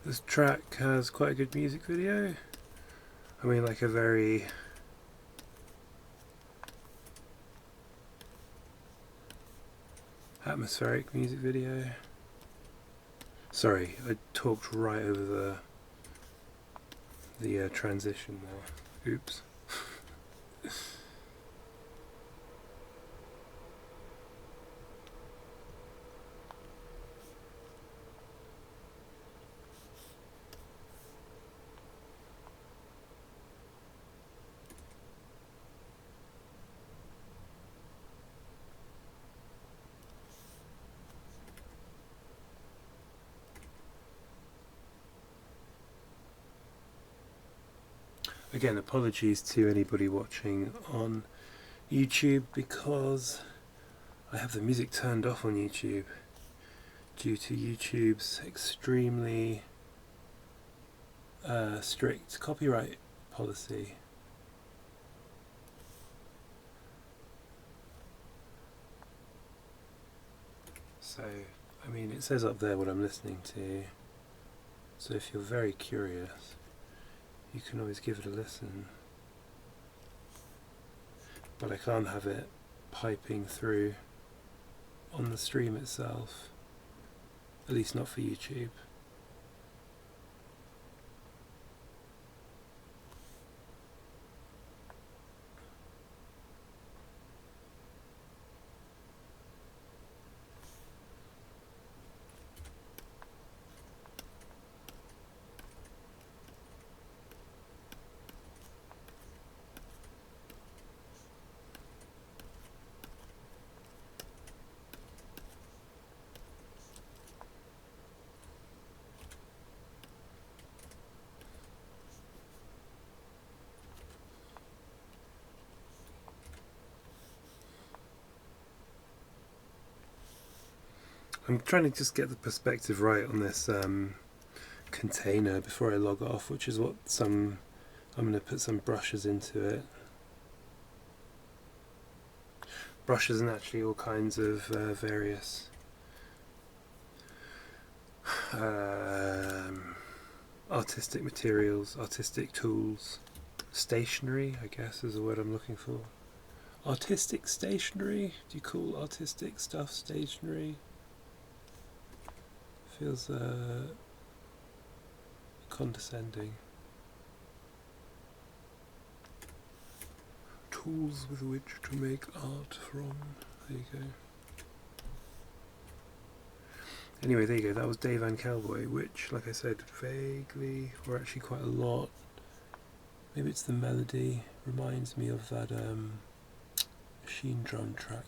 This track has quite a good music video. I mean, like a very atmospheric music video. Sorry, I talked right over the transition there. Oops. Again, apologies to anybody watching on YouTube because I have the music turned off on YouTube due to YouTube's extremely strict copyright policy. So, I mean, it says up there what I'm listening to, so if you're very curious, you can always give it a listen, but I can't have it piping through on the stream itself, at least not for YouTube. I'm trying to just get the perspective right on this container before I log off, which is what I'm going to put some brushes into it. Brushes and actually all kinds of various artistic materials, artistic tools, stationery, I guess is the word I'm looking for. Artistic stationery? Do you call artistic stuff stationery? Feels condescending. Tools with which to make art from. There you go. Anyway, there you go. That was Dave and Cowboy, which, like I said, vaguely, or actually quite a lot. Maybe it's the melody. Reminds me of that machine drum track.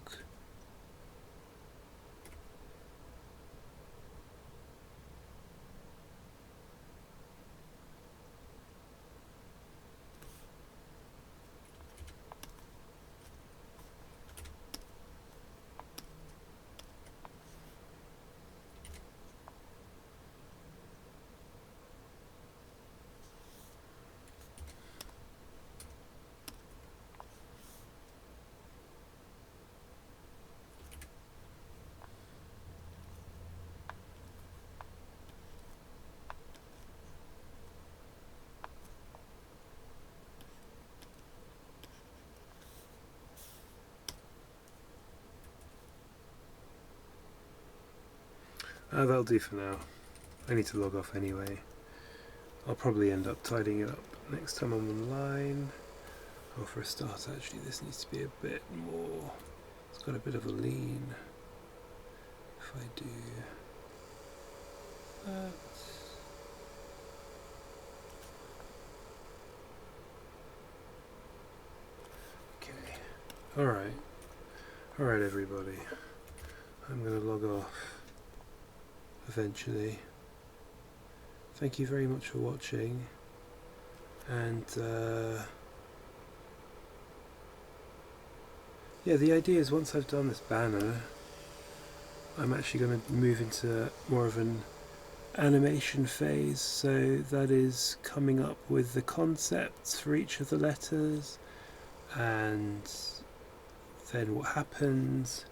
That'll do for now. I need to log off anyway. I'll probably end up tidying it up next time I'm online. Oh, for a start, actually, this needs to be a bit more. It's got a bit of a lean. If I do that. Okay. Alright, everybody. I'm going to log off eventually. Thank you very much for watching, and yeah, the idea is once I've done this banner, I'm actually going to move into more of an animation phase, so that is coming up with the concepts for each of the letters, and then what happens,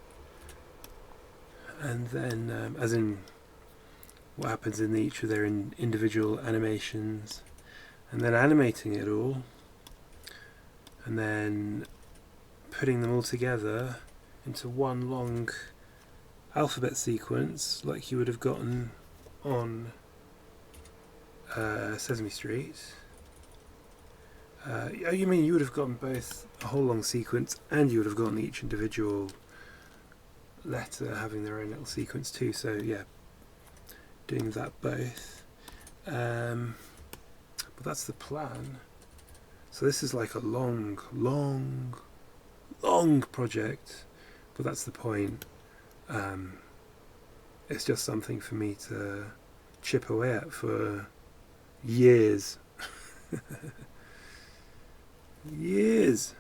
and then as in what happens in each of their individual animations, and then animating it all, and then putting them all together into one long alphabet sequence like you would have gotten on Sesame Street. You mean you would have gotten both a whole long sequence and you would have gotten each individual letter having their own little sequence too, so yeah, doing that both. But that's the plan. So this is like a long project, but that's the point. It's just something for me to chip away at for years. Years!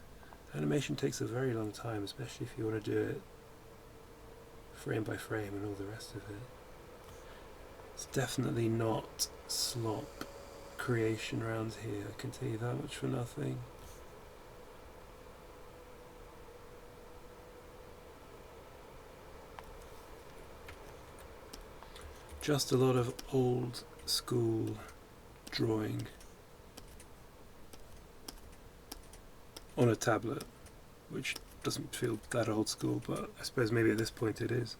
Animation takes a very long time, especially if you want to do it frame by frame and all the rest of it. It's definitely not slop creation around here, I can tell you that much for nothing. Just a lot of old school drawing on a tablet, which doesn't feel that old school, but I suppose maybe at this point it is.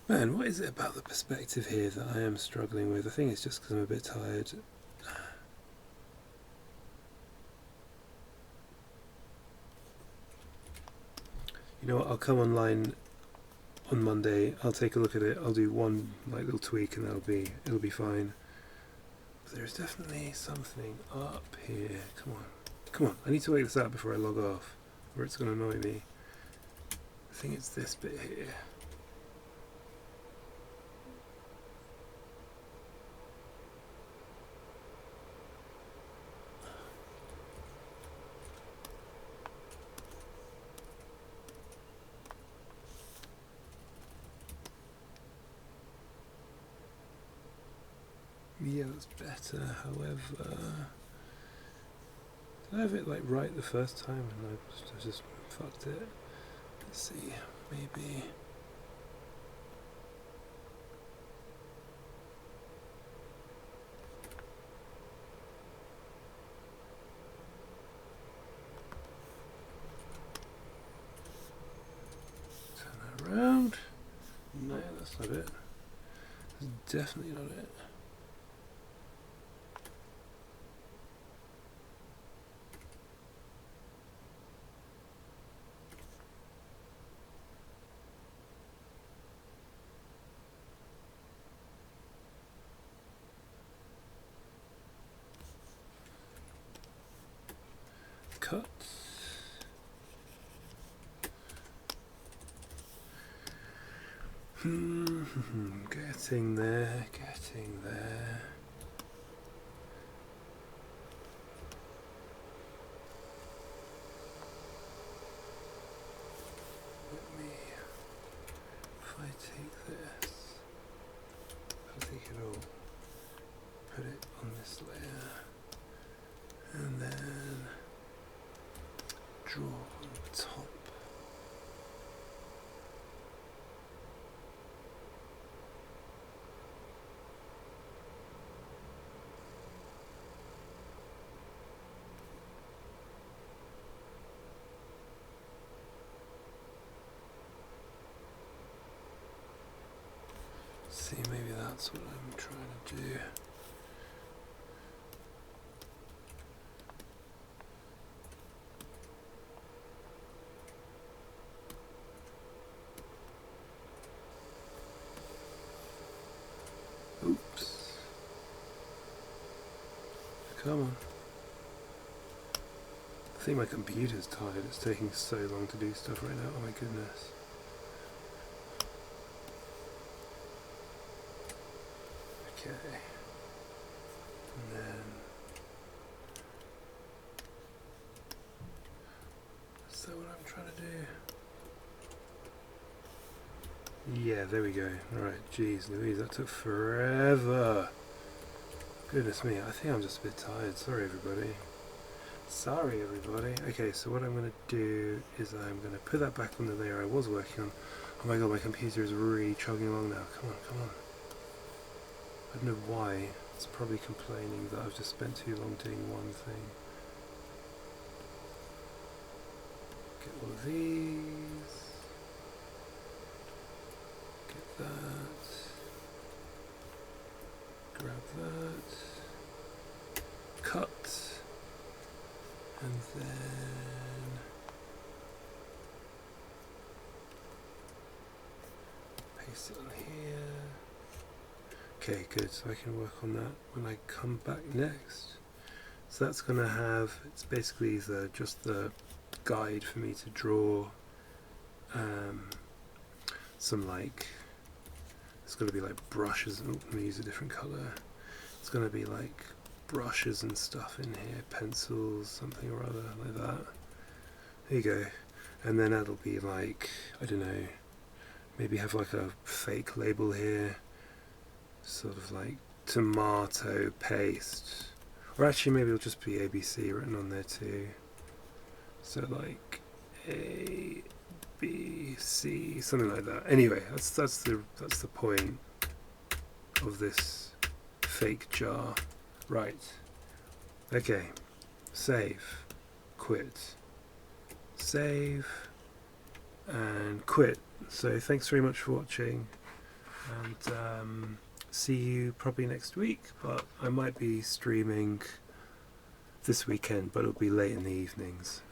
Man, what is it about the perspective here that I am struggling with? I think it's just because I'm a bit tired. You know what, I'll come online on Monday, I'll take a look at it, I'll do one like little tweak and it'll be fine. But there's definitely something up here. Come on, I need to work this out before I log off, or it's going to annoy me. I think it's this bit here. maybe yellow's better. However, did I have it like right the first time and I just fucked it? Let's see, maybe. Around? No, that's not it. That's definitely not it. Cut. Getting there, getting there. Let me, if I take this, I'll take it all, put it on this layer, and then draw on the top. See, maybe that's what I'm trying to do. Oops. Come on. I think my computer's tired. It's taking so long to do stuff right now. Oh my goodness. Okay. And then is that what I'm trying to do? Yeah, there we go. Alright, jeez Louise, that took forever. Goodness me, I think I'm just a bit tired. Sorry everybody. Sorry everybody. Okay, so what I'm going to do is I'm going to put that back on the layer I was working on. Oh my god, my computer is really chugging along now. Come on, come on. I don't know why. It's probably complaining that I've just spent too long doing one thing. Get all of these. Get that. Grab that. Cut. And then paste it on here. Okay, good, so I can work on that when I come back next. So that's going to have, it's basically just the guide for me to draw some like, it's going to be like brushes. Oh, let me use a different colour. It's going to be like brushes and stuff in here, pencils, something or other like that. There you go. And then that'll be like, I don't know, maybe have like a fake label here, sort of like tomato paste, or actually maybe it'll just be ABC written on there too. So like A, B, C, something like that. Anyway, that's the point of this fake jar. Right. Okay. Save. Quit. Save. And quit. So thanks very much for watching. And see you probably next week. But I might be streaming this weekend, but it'll be late in the evenings.